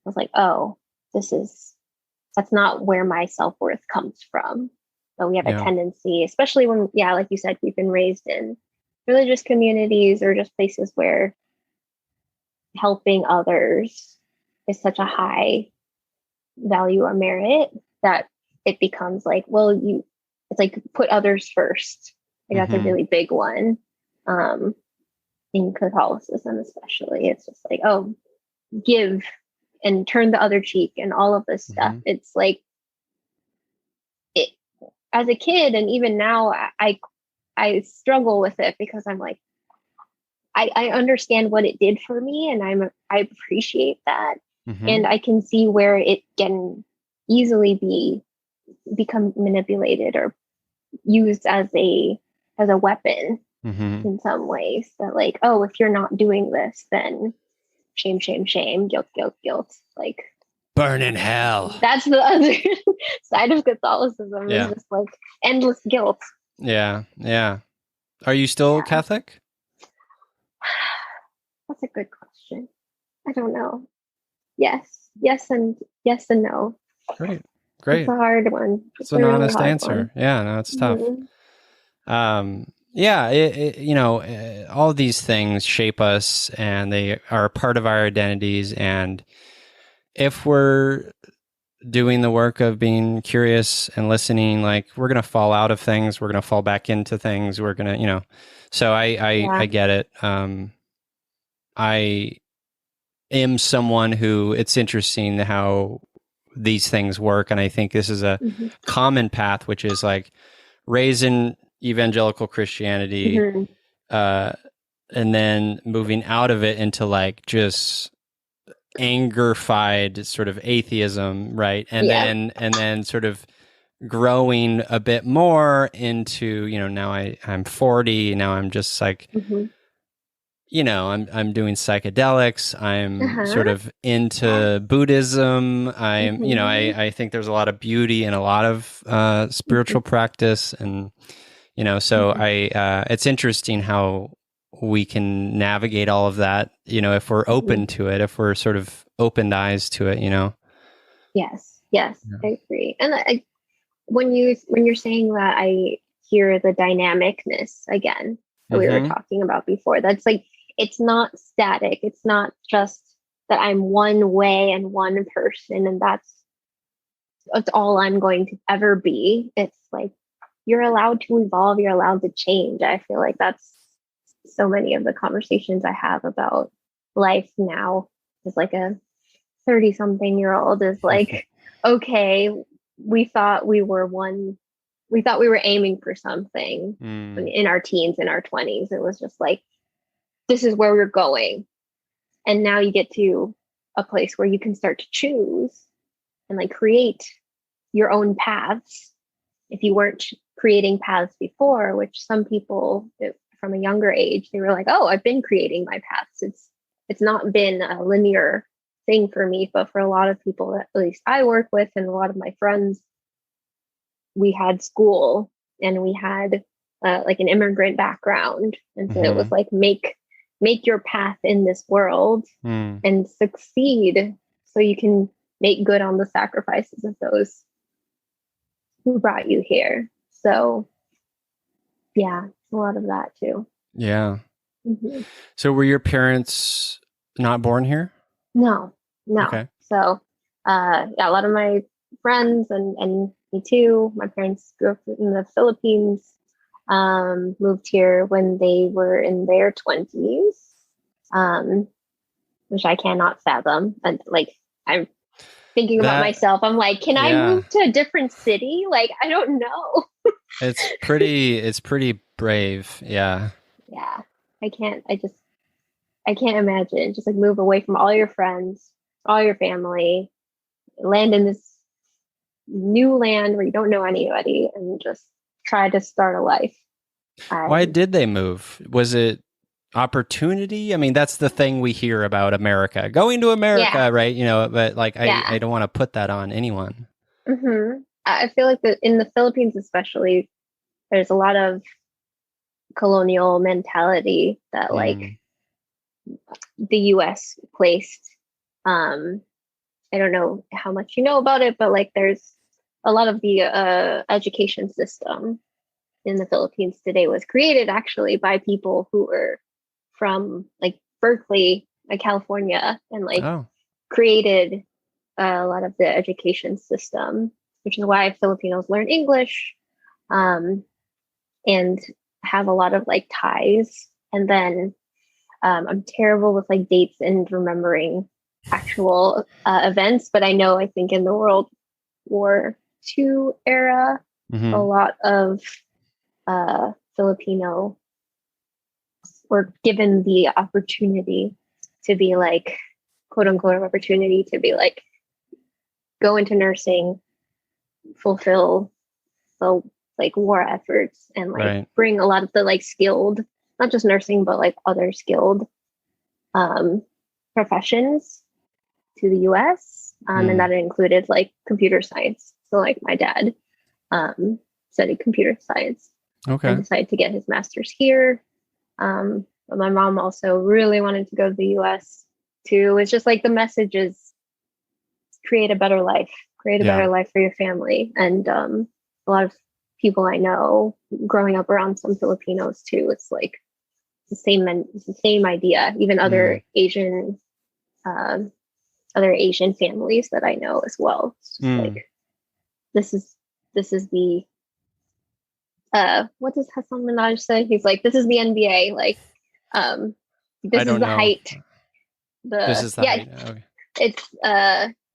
It's like, oh, that's not where my self-worth comes from. But we have a Yeah. tendency, especially when, yeah, like you said, we've been raised in religious communities or just places where helping others is such a high value or merit that it becomes like, well, it's like put others first. Like that's a Hmm. really big one. Um, in Catholicism, especially, it's just like, oh, give and turn the other cheek and all of this stuff. Hmm. It's like it as a kid, and even now, I struggle with it because I'm like, I understand what it did for me, and I appreciate that, Hmm. and I can see where it can easily become manipulated or used as a weapon Hmm. in some ways. That like, oh, if you're not doing this, then shame, shame, shame, guilt, guilt, guilt. Like Burn in hell. that's the other side of Catholicism is Yeah. just like endless guilt. Yeah. Yeah. Are you still Yeah, Catholic? that's a good question. I don't know. Yes, yes and no. Great. It's Great. a hard one. It's It's a an really honest hard answer. one. Yeah, no, it's tough. Mhm. Yeah, all of these things shape us and they are a part of our identities. And if we're doing the work of being curious and listening, like we're going to fall out of things, we're going to fall back into things, we're going to, so I Yeah. get it. I am someone who it's interesting how these things work. And I think this is a Hmm. common path, which is like raised in evangelical Christianity, Hmm. uh, and then moving out of it into like just angerfied sort of atheism, right? Yeah. And then sort of growing a bit more into, now I'm 40, now I'm just like, Hmm. I'm doing psychedelics. I'm Uh-huh. sort of Yes. into Buddhism. Hmm. I think there's a lot of beauty in a lot of Hmm. spiritual practice, and so Hmm. it's interesting how we can navigate all of that. If we're Hmm. open to it, if we're sort of opened eyes to it. Yes. Yes. Yeah. I agree. And when you're saying that, I hear the dynamicness again that we were Mm-hmm. talking about before. That's like it's not static. It's not just that I'm one way and one person, and that's all I'm going to ever be. It's like you're allowed to evolve. You're allowed to change. I feel like that's so many of the conversations I have about life now. Is like a 30 something year old is like, okay, we thought we were one, we thought we were aiming for something Mm. in our teens, in our 20s. It was just like, this is where we're going. And now you get to a place where you can start to choose and like create your own paths. If you weren't creating paths before, which some people from a younger age, they were like, oh, I've been creating my paths. It's not been a linear thing for me, but for a lot of people that at least I work with and a lot of my friends, we had school and we had like an immigrant background, and so it was Mm-hmm. like make your path in this world Mm. and succeed so you can make good on the sacrifices of those who brought you here. So yeah, a lot of that too. Yeah. Hmm. So were your parents not born here? No. Okay. So yeah, a lot of my friends and me too. My parents grew up in the Philippines, moved here when they were in their 20s, which I cannot fathom. And like, I'm thinking about That, myself. I'm like, can I yeah, move to a different city? Like, I don't know. it's pretty brave. Yeah. Yeah, I can't imagine just like move away from all your friends, all your family, land in this new land where you don't know anybody and just try to start a life. Why I did they move? Was it opportunity? I mean, that's the thing we hear about America. Going to Yeah, America, right? You know, but like I yeah. don't want to put that on anyone. I feel like that in the Philippines, especially, there's a lot of colonial mentality that like Mm, the U.S. placed. Um, I don't know how much you know about it, but like there's a lot of the education system in the Philippines today was created actually by people who were from like Berkeley, like California, and like oh, created a lot of the education system, which is why Filipinos learn English, um, and have a lot of like ties. And then I'm terrible with like dates and remembering actual events, but I think in the World War II era, a hmm, lot of Filipino were given the opportunity to be like, quote unquote, opportunity to be like, go into nursing, fulfill the like war efforts, and like right. bring a lot of the like skilled, not just nursing, but like other skilled um, professions to the US. And Mm, that included like computer science. So like my dad studied computer science and okay. decided to get his master's here. But my mom also really wanted to go to the US too. It's just like the message is create a better life, create a Yeah. better life for your family. And a lot of people I know growing up around some Filipinos too, it's like it's the same idea. Even Mm, um, other Asian families that I know as well. It's just mm. like this is this is the what does Hassan Minaj say? He's like, this is the NBA. Like, um, I this is don't the know. height. This The is the Yeah, height. Okay. it's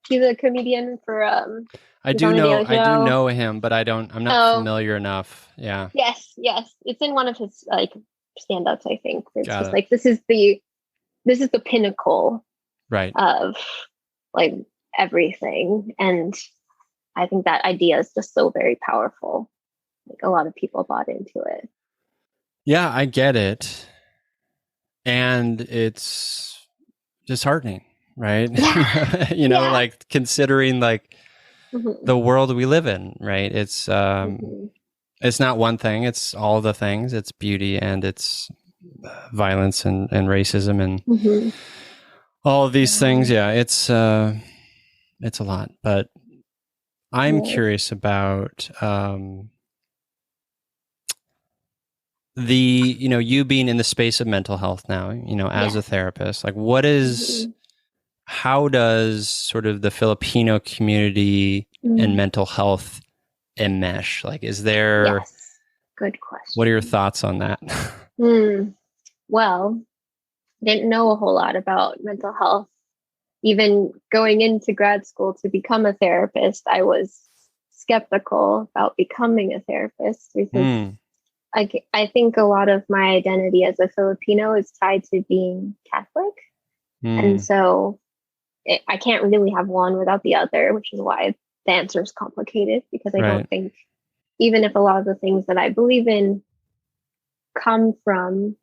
he's a comedian for he's on a daily I do show. know him, but I'm not Oh, familiar enough. Yeah. yes. It's in one of his like stand-ups, I think. It's Got just it. like this is the pinnacle Right. of like everything. And I think that idea is just so very powerful. Like a lot of people bought into it. Yeah, I get it. And it's disheartening, right? Yeah. Yeah. Like considering like Hmm. the world we live in, right? Hmm. It's not one thing, it's all the things. It's beauty and it's violence and racism and Hmm. all of these Yeah. things. Yeah, it's a lot. But I'm Yes. curious about the you being in the space of mental health now, as a Yes. therapist. Like Hmm. how does sort of the Filipino community and Mm. mental health enmesh? Like, Yes. Good what are your question. thoughts on that? Hmm. Well, didn't know a whole lot about mental health. Even going into grad school to become a therapist, I was skeptical about becoming a therapist because Hmm. I think a lot of my identity as a Filipino is tied to being Catholic. And Hmm. so I can't really have one without the other, which is why the answer is complicated because I don't Right. think, even if a lot of the things that I believe in come from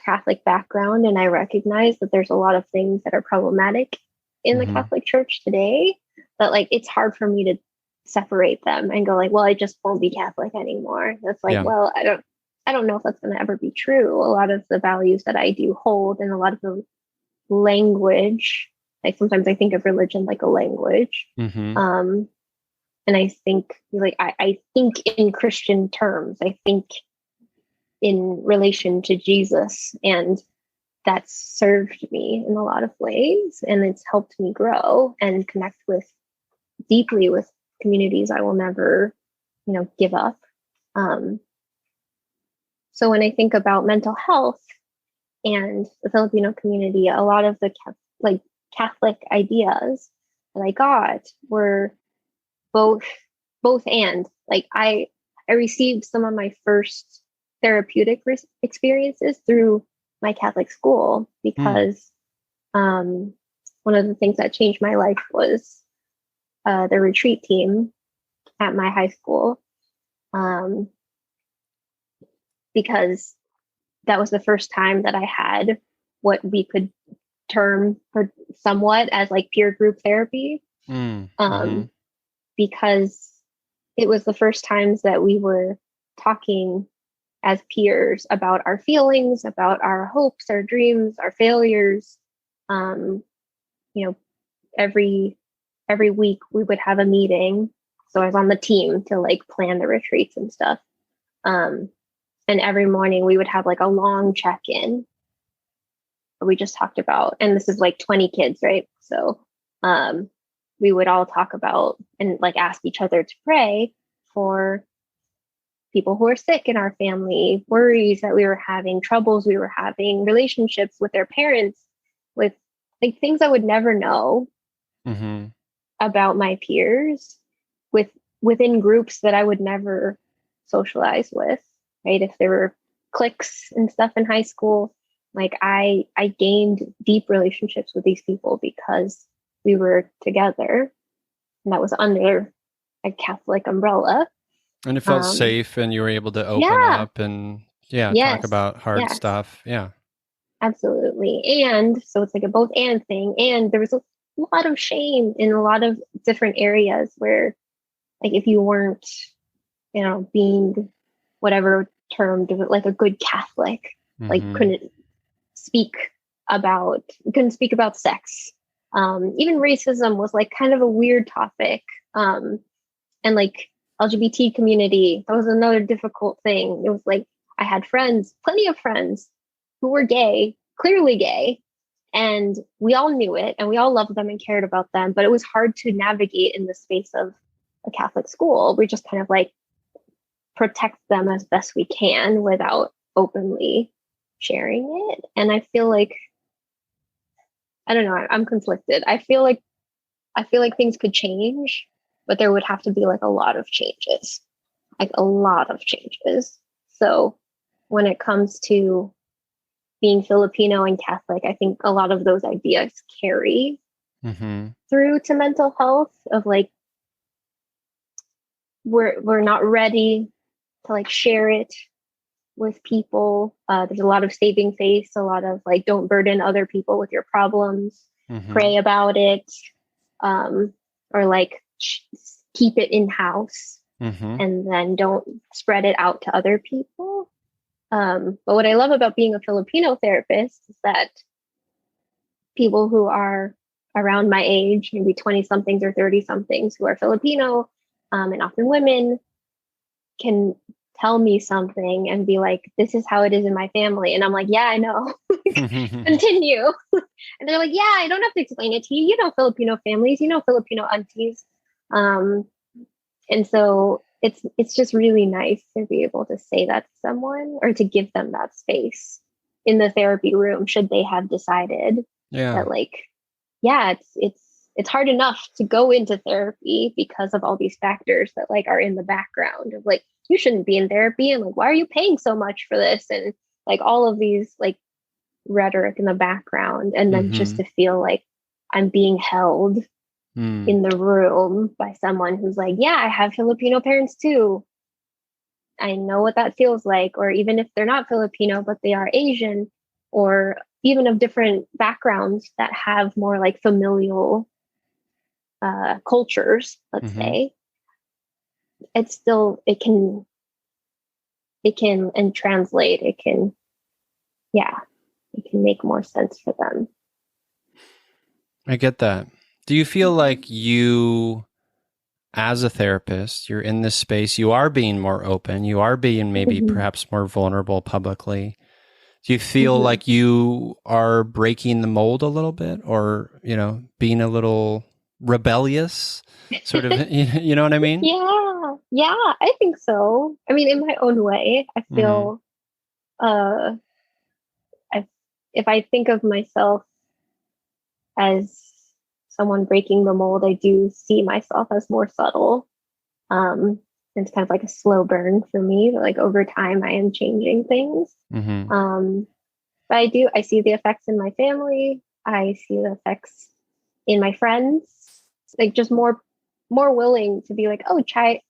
Catholic background, and I recognize that there's a lot of things that are problematic in the Hmm. Catholic Church today, that like it's hard for me to separate them and go like, well, I just won't be Catholic anymore. That's like, Yeah. well, I don't know if that's going to ever be true. A lot of the values that I do hold and a lot of the language like sometimes I think of religion like a language. Mm-hmm. And I think like I think in Christian terms. I think in relation to Jesus, and that's served me in a lot of ways, and it's helped me grow and connect with deeply with communities I will never, give up. So when I think about mental health and the Filipino community, a lot of the Catholic ideas that I got were both and like I received some of my first therapeutic experiences through my Catholic school because one of the things that changed my life was the retreat team at my high school, because that was the first time that I had what we could term for somewhat as like peer group therapy, because it was the first times that we were talking as peers about our feelings, about our hopes, our dreams, our failures. Every week we would have a meeting. So I was on the team to like plan the retreats and stuff. And every morning we would have like a long check-in where we just talked about, and this is like 20 kids, right? So we would all talk about and like ask each other to pray for people who are sick in our family, worries that we were having, troubles we were having, relationships with their parents, with like things I would never know about my peers, within groups that I would never socialize with, right? If there were cliques and stuff in high school, like I gained deep relationships with these people because we were together, and that was under a Catholic umbrella. And it felt safe, and you were able to open up and talk about hard stuff. Yeah, absolutely. And so it's like a both and thing. And there was a lot of shame in a lot of different areas where, like, if you weren't, being whatever termed like a good Catholic, like couldn't speak about sex. Even racism was like kind of a weird topic. And like LGBT community, that was another difficult thing. It was like I had plenty of friends who were gay, clearly gay, and we all knew it and we all loved them and cared about them, but it was hard to navigate in the space of a Catholic school. We just kind of like protect them as best we can without openly sharing it. And I feel like, I don't know, I'm conflicted. I feel like things could change, but there would have to be like a lot of changes. So when it comes to being Filipino and Catholic, I think a lot of those ideas carry through to mental health, of like we're not ready to like share it with people. There's a lot of saving face, a lot of like, don't burden other people with your problems, pray about it, or like keep it in house, and then don't spread it out to other people. But what I love about being a Filipino therapist is that people who are around my age, maybe 20 somethings or 30 somethings who are Filipino, and often women, can tell me something and be like, this is how it is in my family. And I'm like, yeah, I know. Continue. And they're like, yeah, I don't have to explain it to you. You know, Filipino families, Filipino aunties. And so it's just really nice to be able to say that to someone, or to give them that space in the therapy room, should they have decided that like, yeah, it's hard enough to go into therapy because of all these factors that like are in the background of like, you shouldn't be in therapy, and like, why are you paying so much for this, and like all of these like rhetoric in the background. And then just to feel like I'm being held in the room by someone who's like, yeah, I have Filipino parents too, I know what that feels like. Or even if they're not Filipino but they are Asian, or even of different backgrounds that have more like familial cultures, let's say, it's still, it can and translate, it can make more sense for them. I get that. Do you feel like you, as a therapist, you're in this space, you are being more open, you are being maybe Mhm. perhaps more vulnerable publicly? Do you feel Mhm. like you are breaking the mold a little bit, or, being a little rebellious, sort of, you know what I mean? Yeah, yeah, I think so. I mean, in my own way, I Mm-hmm. feel uh I if I think of myself as someone breaking the mold, I do see myself as more subtle. Um, it's kind of like a slow burn for me. Like over time, I am changing things. Mm-hmm. Um, but I see the effects in my family. I see the effects in my friends. Like just more willing to be like, oh, Chai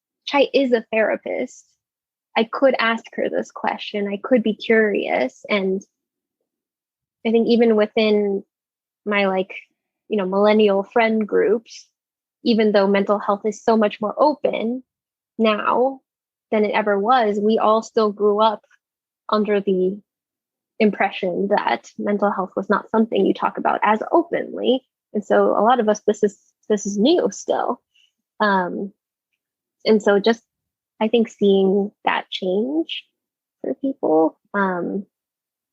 is a therapist. I could ask her this question. I could be curious. And I think even within my millennial friend groups, even though mental health is so much more open now than it ever was, we all still grew up under the impression that mental health was not something you talk about as openly. And so a lot of us, this is new still. Um, and so just I think seeing that change for people,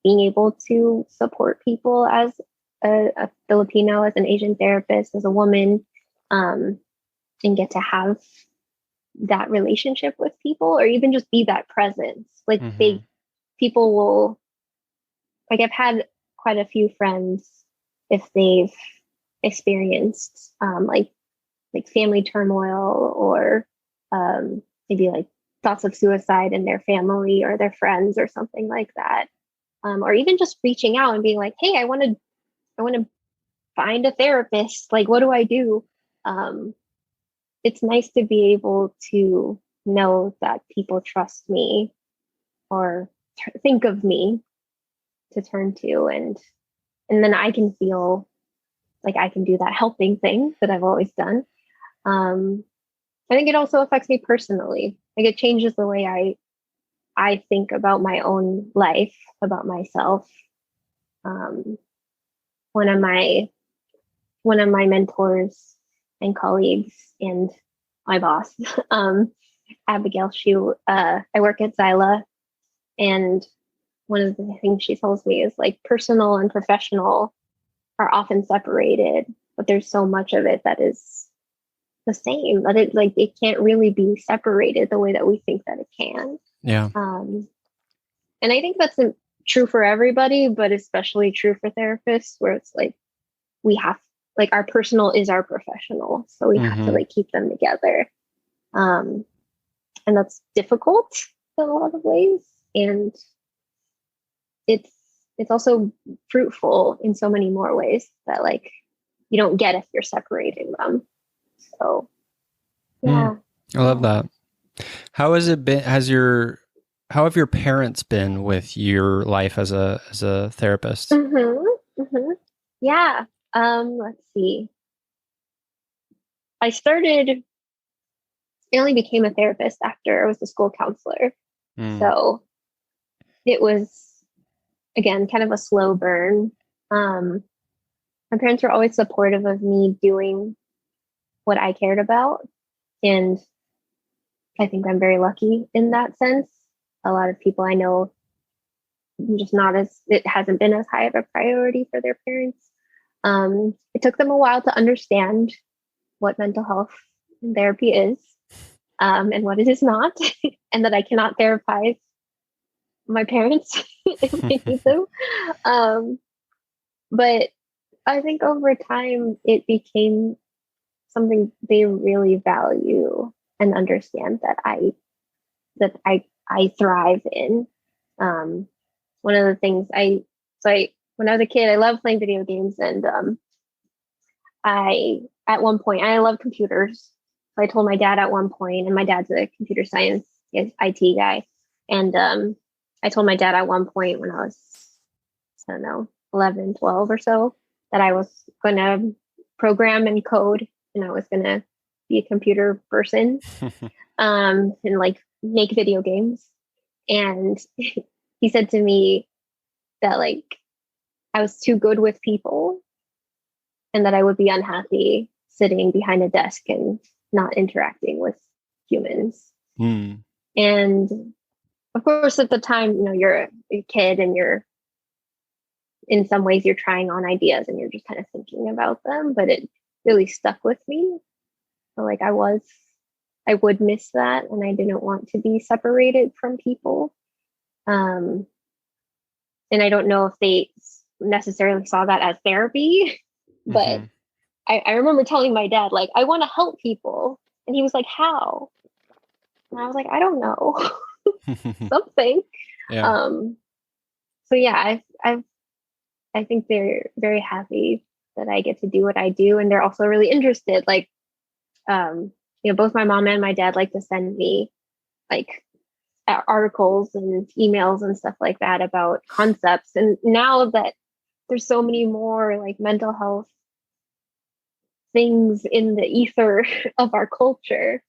being able to support people as a Filipino, as an Asian therapist, as a woman, um, and get to have that relationship with people, or even just be that presence. Like Mm-hmm. people will, like I've had quite a few friends, if they've experienced like family turmoil, or maybe like thoughts of suicide in their family or their friends or something like that, or even just reaching out and being like, hey, I want to find a therapist, like what do I do? um, it's nice to be able to know that people trust me, or think of me to turn to, and then I can feel like I can do that helping thing that I've always done. um, I think it also affects me personally. Like it changes the way I think about my own life, about myself. um, one of my one of my mentors and colleagues and my boss, um, Abigail, I work at Zyla, and one of the things she tells me is like personal and professional are often separated, but there's so much of it that is the same that it can't really be separated the way that we think that it can. Yeah. Um, and I think that's true for everybody, but especially true for therapists, where it's like we have like our personal is our professional, so we have to Mm-hmm. like keep them together. Um, and that's difficult in a lot of ways, and it's it's also fruitful in so many more ways that like you don't get if you're separating them. So Mm. yeah. I love that. How has it been? How have your parents been with your life as a therapist? Mm-hmm, mm-hmm. Yeah. Let's see. I only became a therapist after I was a school counselor. Mm. So it was, again, kind of a slow burn. Um, my parents were always supportive of me doing what I cared about. And I think I'm very lucky in that sense. A lot of people I know, just not as, it hasn't been as high of a priority for their parents. It took them a while to understand what mental health and therapy is, and what it is not, and that I cannot therapize my parents if they need to. Um, but I think over time it became something they really value and understand that I thrive in. Um, one of the things when I was a kid, I loved playing video games, and I at one point I love computers. So I told my dad at one point, and my dad's a computer science IT guy, and I told my dad at one point when I was, I don't know, 11, 12 or so, that I was going to program and code, and I was going to be a computer person, and like make video games. And he said to me that like I was too good with people and that I would be unhappy sitting behind a desk and not interacting with humans. Mm. And of course, at the time, you're a kid and in some ways you're trying on ideas and you're just kind of thinking about them, but it really stuck with me. So like I would miss that, and I didn't want to be separated from people. And I don't know if they necessarily saw that as therapy, but I remember telling my dad, like, I want to help people. And he was like, how? And I was like, I don't know. Something. Yeah. So yeah, I think they're very happy that I get to do what I do. And they're also really interested. Like, both my mom and my dad like to send me like articles and emails and stuff like that about concepts. And now that there's so many more like mental health things in the ether of our culture,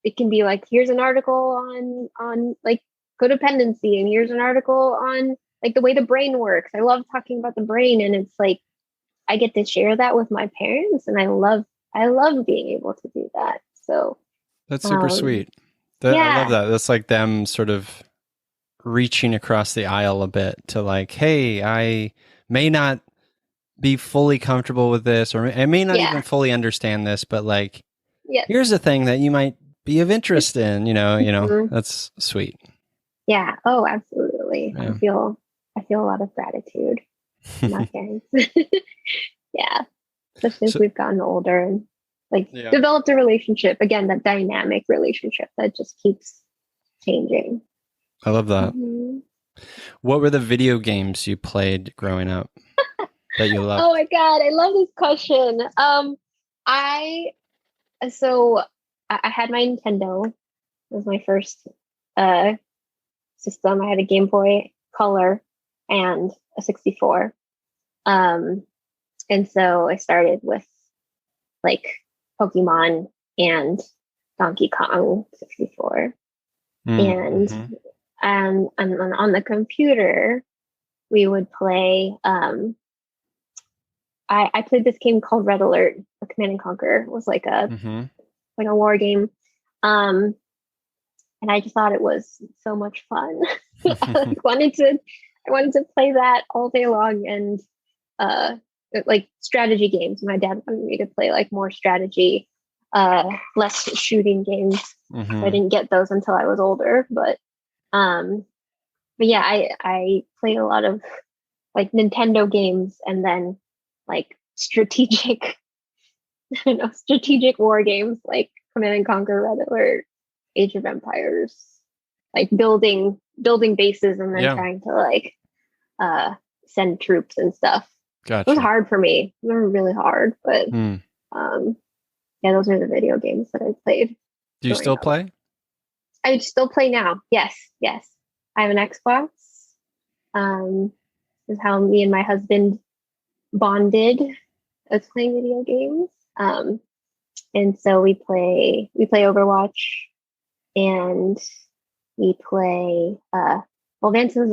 it can be like, here's an article on like codependency, and here's an article on like the way the brain works. I love talking about the brain, and it's like I get to share that with my parents, and I love being able to do that. So that's super sweet. I love that. That's like them sort of reaching across the aisle a bit to like, hey, I may not be fully comfortable with this, or I may not even fully understand this, but like, here's a thing that you might be of interest in, that's sweet. Yeah. Oh, absolutely. Yeah. I feel a lot of gratitude from my parents. Yeah. Especially as we've gotten older and like developed a relationship, again, that dynamic relationship that just keeps changing. I love that. What were the video games you played growing up that you loved? Oh my God, I love this question. I had my Nintendo. It was my first system. I had a Game Boy Color and a 64. And so I started with like Pokemon and Donkey Kong 64. And on the computer, we would play. I played this game called Red Alert, a Command and Conquer. It was like a war game. And I just thought it was so much fun. I wanted to play that all day long, and like strategy games. My dad wanted me to play like more strategy, less shooting games. I didn't get those until I was older, but yeah, I played a lot of like Nintendo games, and then like strategic war games like Command and Conquer, Red Alert, Age of Empires, like building bases and then trying to like send troops and stuff. Gotcha. It was hard for me. They were really hard, but yeah, those are the video games that I played. Do you still play? I still play now. Yes. I have an Xbox. Is how me and my husband bonded as playing video games. And so we play Overwatch, and we play Vance is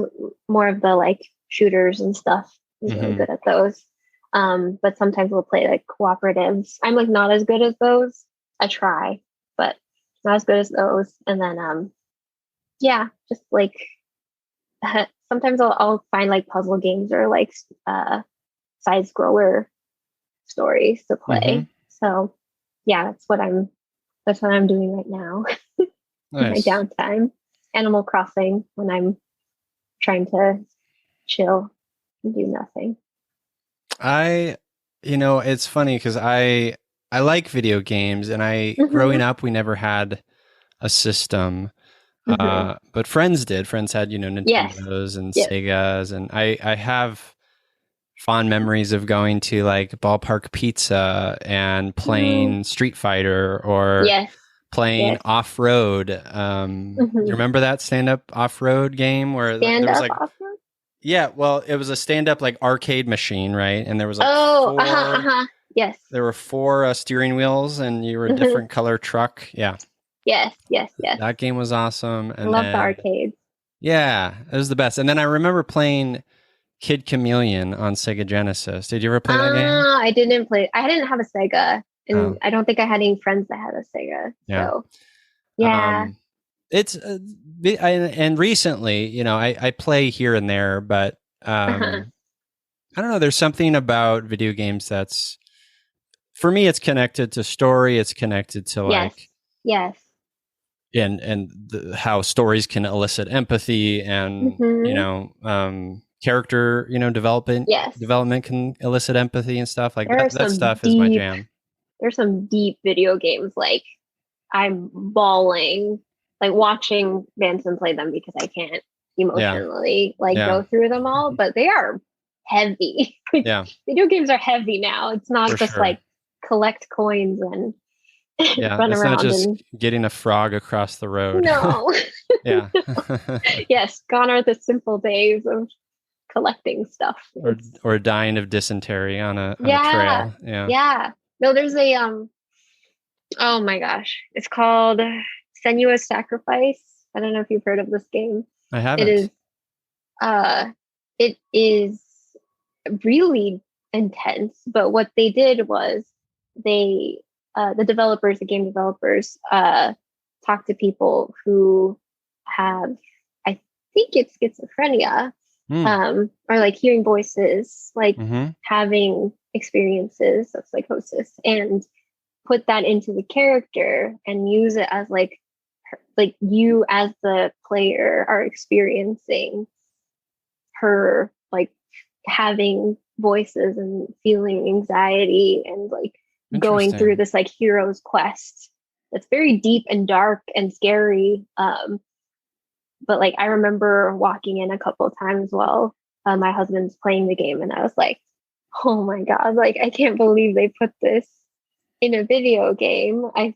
more of the like shooters and stuff. He's really good at those. But sometimes we'll play like cooperatives. I'm like not as good as those. I try, but not as good as those. And then just like sometimes I'll find like puzzle games or like side scroller stories to play. So yeah, that's what I'm doing right now. Nice. My downtime. Animal Crossing when I'm trying to chill and do nothing. It's funny because I like video games, and growing up we never had a system. But friends did. Friends had, Nintendos and Segas, and I have fond memories of going to like Ballpark Pizza and playing Street Fighter or playing Off-Road. You remember that stand-up Off-Road game where there was like off-road? Yeah, well, it was a stand-up like arcade machine, right? And there was like yes. There were 4 steering wheels, and you were a different color truck. Yeah. Yes. That game was awesome. And I love the arcades. Yeah, it was the best. And then I remember playing Kid Chameleon on Sega Genesis. Did you ever play that game? I didn't play. I didn't have a Sega, and Oh, I don't think I had any friends that had a Sega. yeah. So, yeah. It's and recently, I play here and there, but Uh-huh. I don't know. There's something about video games that's, for me, it's connected to story. It's connected to Yes. like, Yes. how stories can elicit empathy, and character, Yes. development can elicit empathy and stuff like There are that some stuff is my deep. jam. There's some deep video games like I'm bawling, like watching Manson play them because I can't Yeah, emotionally like yeah, go through them all. But they are heavy. yeah, Video games are heavy now. It's not for just sure. like collect coins and Yeah, run it's not around just and getting a frog across the road. no. Yeah. Yes, gone are the simple days of collecting stuff. or or dying of dysentery on a Yeah, trail. Yeah, yeah. No, there's a oh my gosh. It's called Senua's Sacrifice. I don't know if you've heard of this game. I It haven't. is uh it is really intense, but what they did was they the developers, the game developers, talk to people who have, I think it's schizophrenia, Hmm. or like hearing voices, like Mm-hmm. having experiences of psychosis, and put that into the character and use it as like you as the player are experiencing her like having voices and feeling anxiety and like going through Interesting. this like hero's quest that's very deep and dark and scary. But like I remember walking in a couple of times while my husband's playing the game, and I was like, oh my god, like I can't believe they put this in a video game. I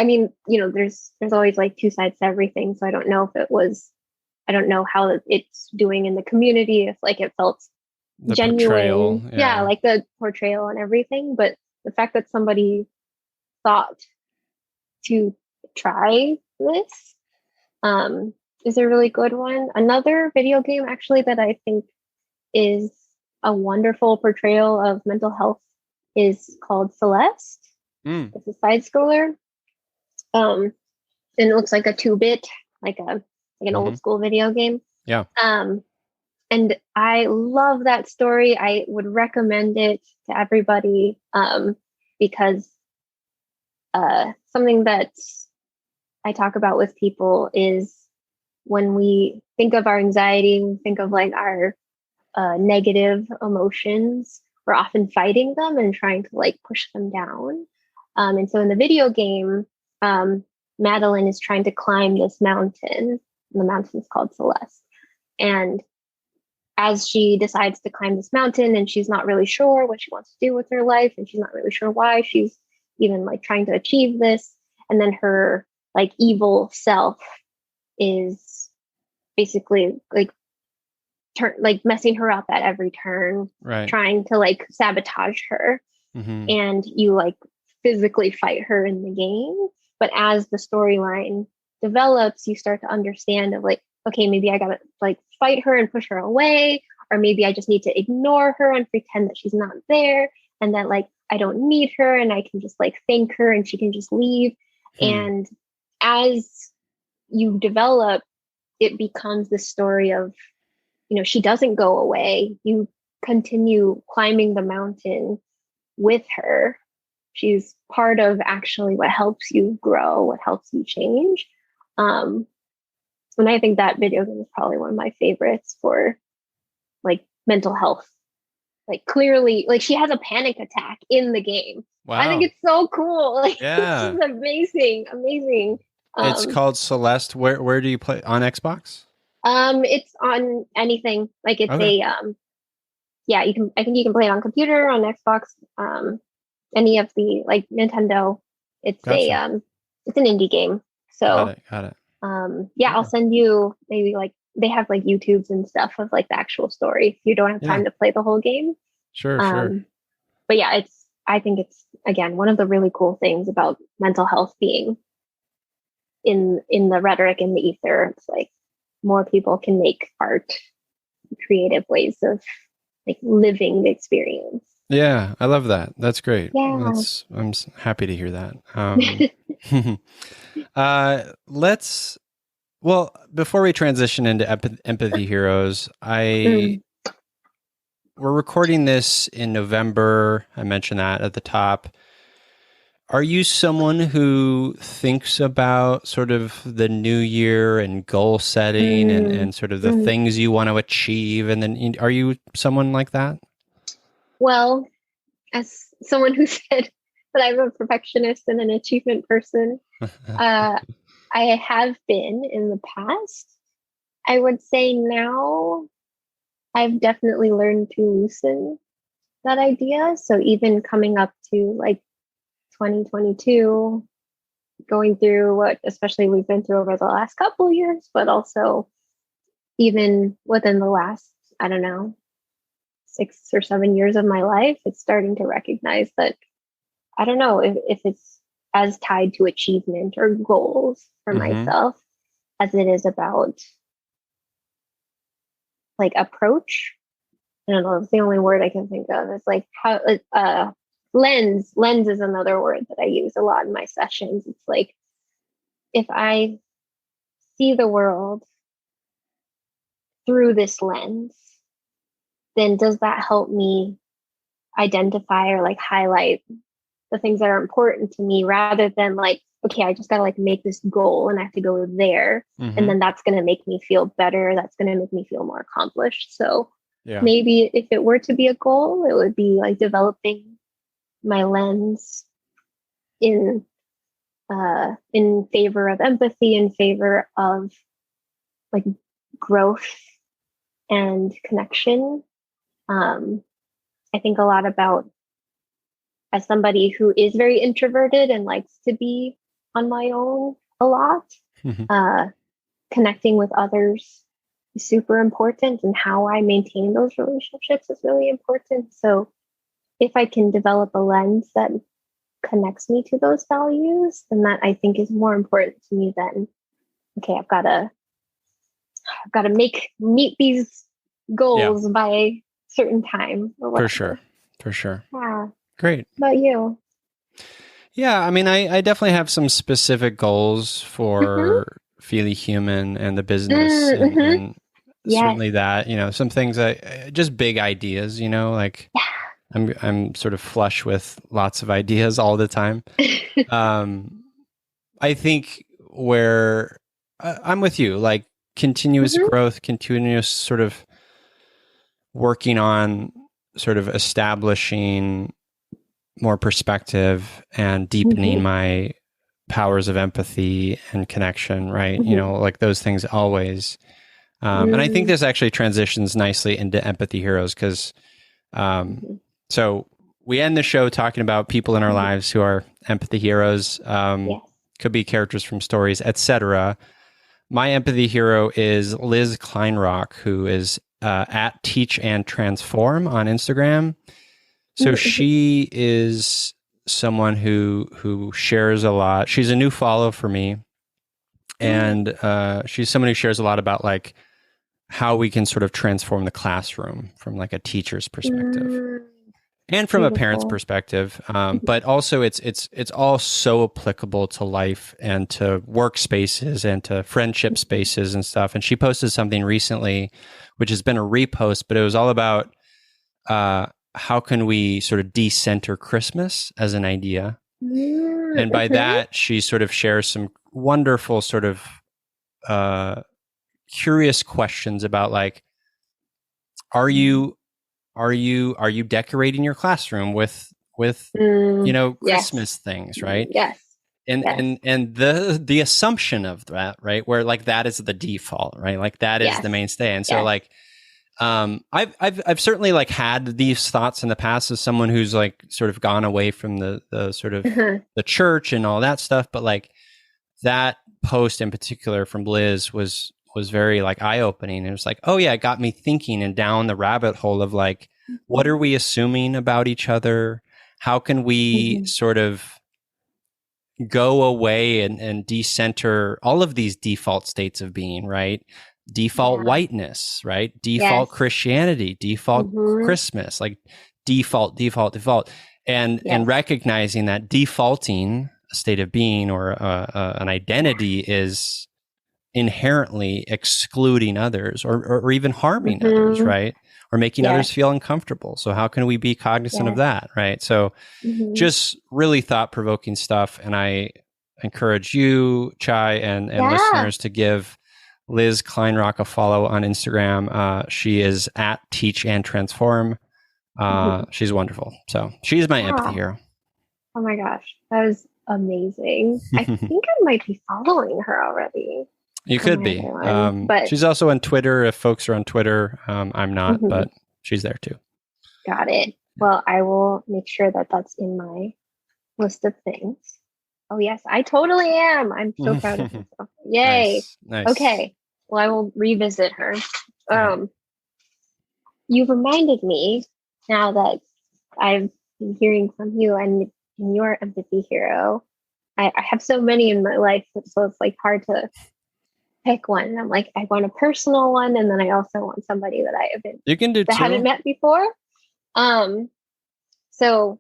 mean, there's always like two sides to everything, so I don't know how it's doing in the community, if like it felt The portrayal. genuine, yeah, Yeah. like the portrayal and everything, but the fact that somebody thought to try this is a really good one. Another video game actually that I think is a wonderful portrayal of mental health is called Celeste. Mm. It's a side scroller. And it looks like a 2-bit, like an Mm-hmm. old school video game. Yeah. And I love that story. I would recommend it to everybody, because something that I talk about with people is when we think of our anxiety, we think of like our negative emotions, we're often fighting them and trying to like push them down. And so in the video game, Madeline is trying to climb this mountain. And the mountain is called Celeste. And as she decides to climb this mountain and she's not really sure what she wants to do with her life, and she's not really sure why she's even like trying to achieve this, and then her like evil self is basically like messing her up at every turn, Right. trying to like sabotage her. Mm-hmm. And you like physically fight her in the game. But as the storyline develops, you start to understand of like, okay, maybe I gotta like fight her and push her away, or maybe I just need to ignore her and pretend that she's not there, and that like I don't need her and I can just like thank her and she can just leave. And as you develop, it becomes the story of, she doesn't go away. You continue climbing the mountain with her. She's part of actually what helps you grow, what helps you change. And I think that video game is probably one of my favorites for like mental health. Like clearly, like she has a panic attack in the game. Wow. I think it's so cool. Like Yeah. it's just amazing, amazing. It's called Celeste. Where do you play? On Xbox? It's on anything. Like it's Okay. yeah, I think you can play it on computer, on Xbox, any of the like Nintendo. It's Gotcha. it's an indie game. So Got it. yeah, I'll send you maybe like they have like YouTubes and stuff of like the actual story if you don't have time to play the whole game. Sure. But yeah, I think it's again one of the really cool things about mental health being in the rhetoric, in the ether. It's like more people can make art creative ways of like living the experience. Yeah, I love that. That's great. Yeah. Happy to hear that. Let's Well, before we transition into Empathy Heroes, Mm. we're recording this in November. I mentioned that at the top. Are you someone who thinks about sort of the new year and goal setting and sort of the Mm. things you want to achieve? And then are you someone like that? Well, as someone who said that I'm a perfectionist and an achievement person, uh, I have been in the past. I would say now I've definitely learned to loosen that idea. So even coming up to like 2022, going through what especially we've been through over the last couple years, but also even within the last, I don't know, 6 or 7 years of my life, it's starting to recognize that I don't know if it's as tied to achievement or goals for myself as it is about like approach. I don't know. It's the only word I can think of. It's like how lens. Lens is another word that I use a lot in my sessions. It's like if I see the world through this lens, then does that help me identify or like highlight the things that are important to me rather than like, okay, I just gotta like make this goal and I have to go there. And then that's gonna make me feel better. That's gonna make me feel more accomplished. So maybe if it were to be a goal, it would be like developing my lens in favor of empathy, in favor of like growth and connection. I think a lot about as somebody who is very introverted and likes to be on my own a lot, connecting with others is super important, and how I maintain those relationships is really important. So if I can develop a lens that connects me to those values, then that I think is more important to me than, okay, I've got to meet these goals by a certain time or whatever. For sure. Yeah. Great. How about you? Yeah, I mean, I definitely have some specific goals for Feely Human and the business, and certainly that, some things just big ideas, like I'm sort of flush with lots of ideas all the time. I think where I'm with you, like continuous growth, continuous sort of working on sort of establishing more perspective and deepening my powers of empathy and connection, right? Like those things always. And I think this actually transitions nicely into Empathy Heroes because so we end the show talking about people in our lives who are empathy heroes, could be characters from stories, etc. My empathy hero is Liz Kleinrock, who is at Teach and Transform on Instagram. So she is someone who shares a lot. She's a new follow for me, and she's someone who shares a lot about like how we can sort of transform the classroom from like a teacher's perspective and from a parent's perspective. But also it's all so applicable to life and to workspaces and to friendship spaces and stuff. And she posted something recently, which has been a repost, but it was all about how can we sort of decenter Christmas as an idea? And by that, she sort of shares some wonderful sort of curious questions about like, are you decorating your classroom with Christmas things, right? Yes. And the assumption of that, right, where like that is the default, right, like that is the mainstay, and so like I've certainly like had these thoughts in the past as someone who's like sort of gone away from the sort of the church and all that stuff, but like that post in particular from Liz was very like eye-opening. It was like, oh yeah, it got me thinking and down the rabbit hole of like, what are we assuming about each other? How can we sort of go away and decenter all of these default states of being, right? default Yeah. whiteness, right? Default Yes. Christianity, default Mhm. Christmas, like default. And Yes. recognizing that defaulting a state of being or an identity is inherently excluding others or even harming others, Mhm. right? Or making others Yes. feel uncomfortable. So how can we be cognizant of Yes. that, right? So Mhm. just really thought-provoking stuff. And I encourage you, Chay, and Yeah. listeners to give Liz Kleinrock a follow on Instagram. She is at Teach and Transform. Mhm. She's wonderful. So she's my empathy Yeah. hero. Oh my gosh, that was amazing. I think I might be following her already You on could my be. other one, but She's also on Twitter. If folks are on Twitter, I'm not, mhm, but she's there too. got it. Well, I will make sure that that's in my list of things. Oh yes, I totally am. I'm so proud of myself. Yay. Nice. Okay. Well, I will revisit her. Yeah. You've reminded me now that I've been hearing from you and your empathy hero. I have so many in my life, so it's like hard to pick one. And I'm like, I want a personal one, and then I also want somebody that You can do that I haven't two. met before. So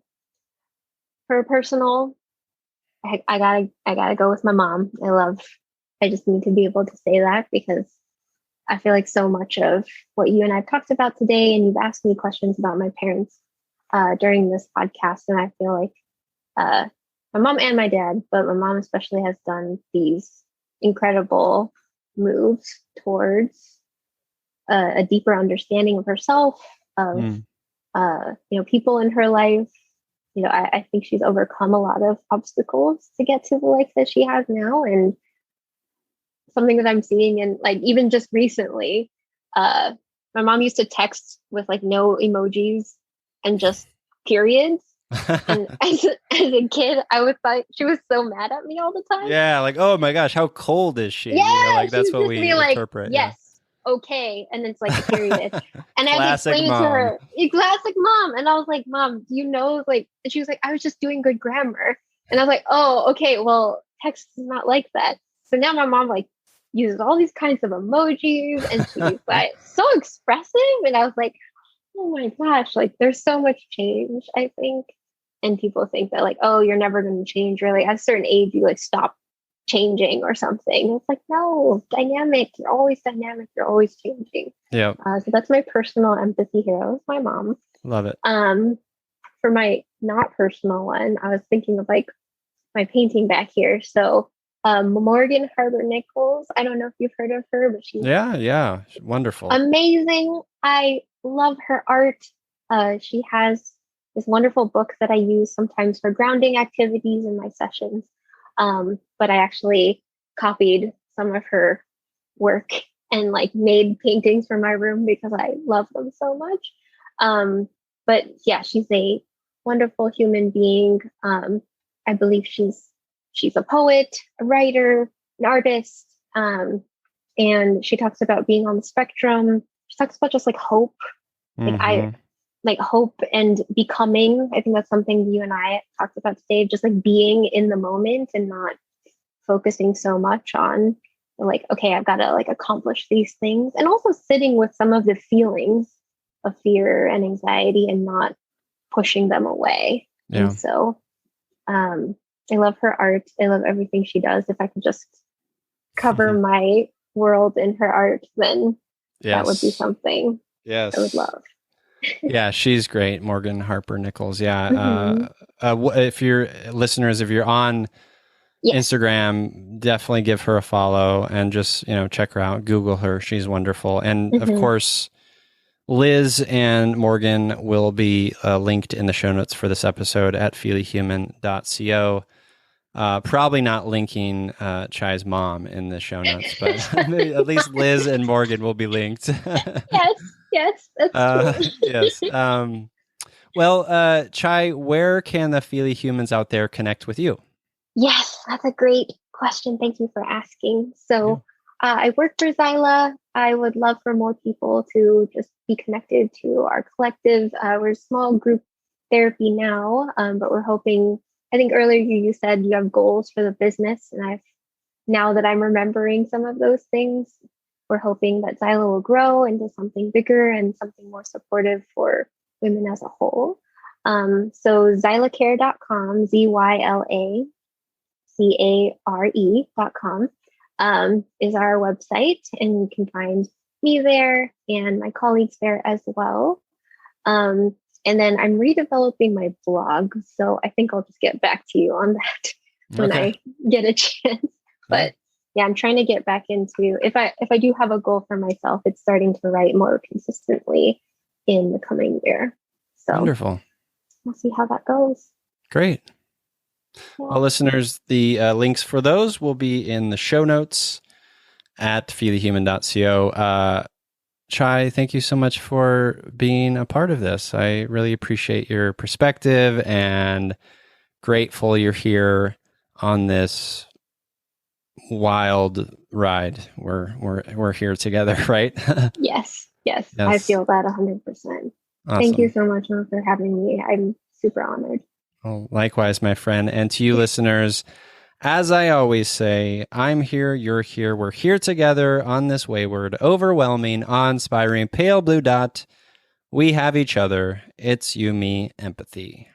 for personal, I gotta go with my mom. I just need to be able to say that because I feel like so much of what you and I've talked about today, and you've asked me questions about my parents during this podcast, and I feel like my mom and my dad, but my mom especially has done these incredible moves towards a deeper understanding of herself, of Mm. people in her life. I think she's overcome a lot of obstacles to get to the life that she has now, and something that I'm seeing, and like even just recently, my mom used to text with like no emojis and just periods. And as a kid, I was like, she was so mad at me all the time. Yeah, like, oh my gosh, how cold is she? Yeah, Like she that's would what just we be like, interpret. yes, okay, and it's like a period. And I had to Classic explain it to mom. her, classic mom. And I was like, Mom, do you know, like, and she was like, I was just doing good grammar. And I was like, oh, okay, well, text is not like that. So now my mom like uses all these kinds of emojis, and she's like so expressive. And I was like, oh my gosh, like there's so much change, I think. And people think that like, oh, you're never going to change. Really, at a certain age, you like stop changing or something. It's like, no, dynamic. You're always dynamic. You're always changing. Yeah. So that's my personal empathy hero, is my mom. Love it. For my not personal one, I was thinking of like my painting back here. So Morgan Harbor Nichols. I don't know if you've heard of her, but she's Yeah. Wonderful. amazing. I love her art. She has this wonderful book that I use sometimes for grounding activities in my sessions. But I actually copied some of her work and like made paintings for my room because I love them so much. But yeah, she's a wonderful human being. I believe she's a poet, a writer, an artist. And she talks about being on the spectrum. She talks about just like hope. Mhm. Like hope and becoming. I think that's something you and I talked about today, just like being in the moment and not focusing so much on like, okay, I've got to like accomplish these things, and also sitting with some of the feelings of fear and anxiety and not pushing them away. Yeah. And so I love her art. I love everything she does. If I could just cover my world in her art, then that would be something Yes. I would love. Yeah, she's great, Morgan Harper Nichols. Yeah. Mhm. If you're listeners, if you're on Yes. Instagram, definitely give her a follow and just, check her out. Google her. She's wonderful. And of Mhm. course, Liz and Morgan will be linked in the show notes for this episode at feelyhuman.co. Probably not linking Chai's mom in the show notes, but maybe at least Liz and Morgan will be linked. Yes, that's true. Yes. Well, Chai, where can the Feely humans out there connect with you? Yes, that's a great question. Thank you for asking. So, I work for Zyla. I would love for more people to just be connected to our collective. We're a small group therapy now, but we're hoping. I think earlier you said you have goals for the business, and now that I'm remembering some of those things, we're hoping that Xyla will grow into something bigger and something more supportive for women as a whole. So xylacare.com, ZYLACARE.com, is our website, and you can find me there and my colleagues there as well. And then I'm redeveloping my blog, so I think I'll just get back to you on that when I get a chance. But yeah, I'm trying to get back into, if I do have a goal for myself, it's starting to write more consistently in the coming year. So wonderful. We'll see how that goes. Great. Yeah. Well, listeners, the links for those will be in the show notes at feedthehuman.co. Chay, thank you so much for being a part of this. I really appreciate your perspective and grateful you're here on this wild ride. We're here together, right? Yes. I feel that 100%. Awesome. Thank you so much for having me. I'm super honored. Well, likewise, my friend. And to you listeners, as I always say, I'm here, you're here, we're here together on this wayward, overwhelming, awe-inspiring, pale blue dot. We have each other. It's you, me, empathy.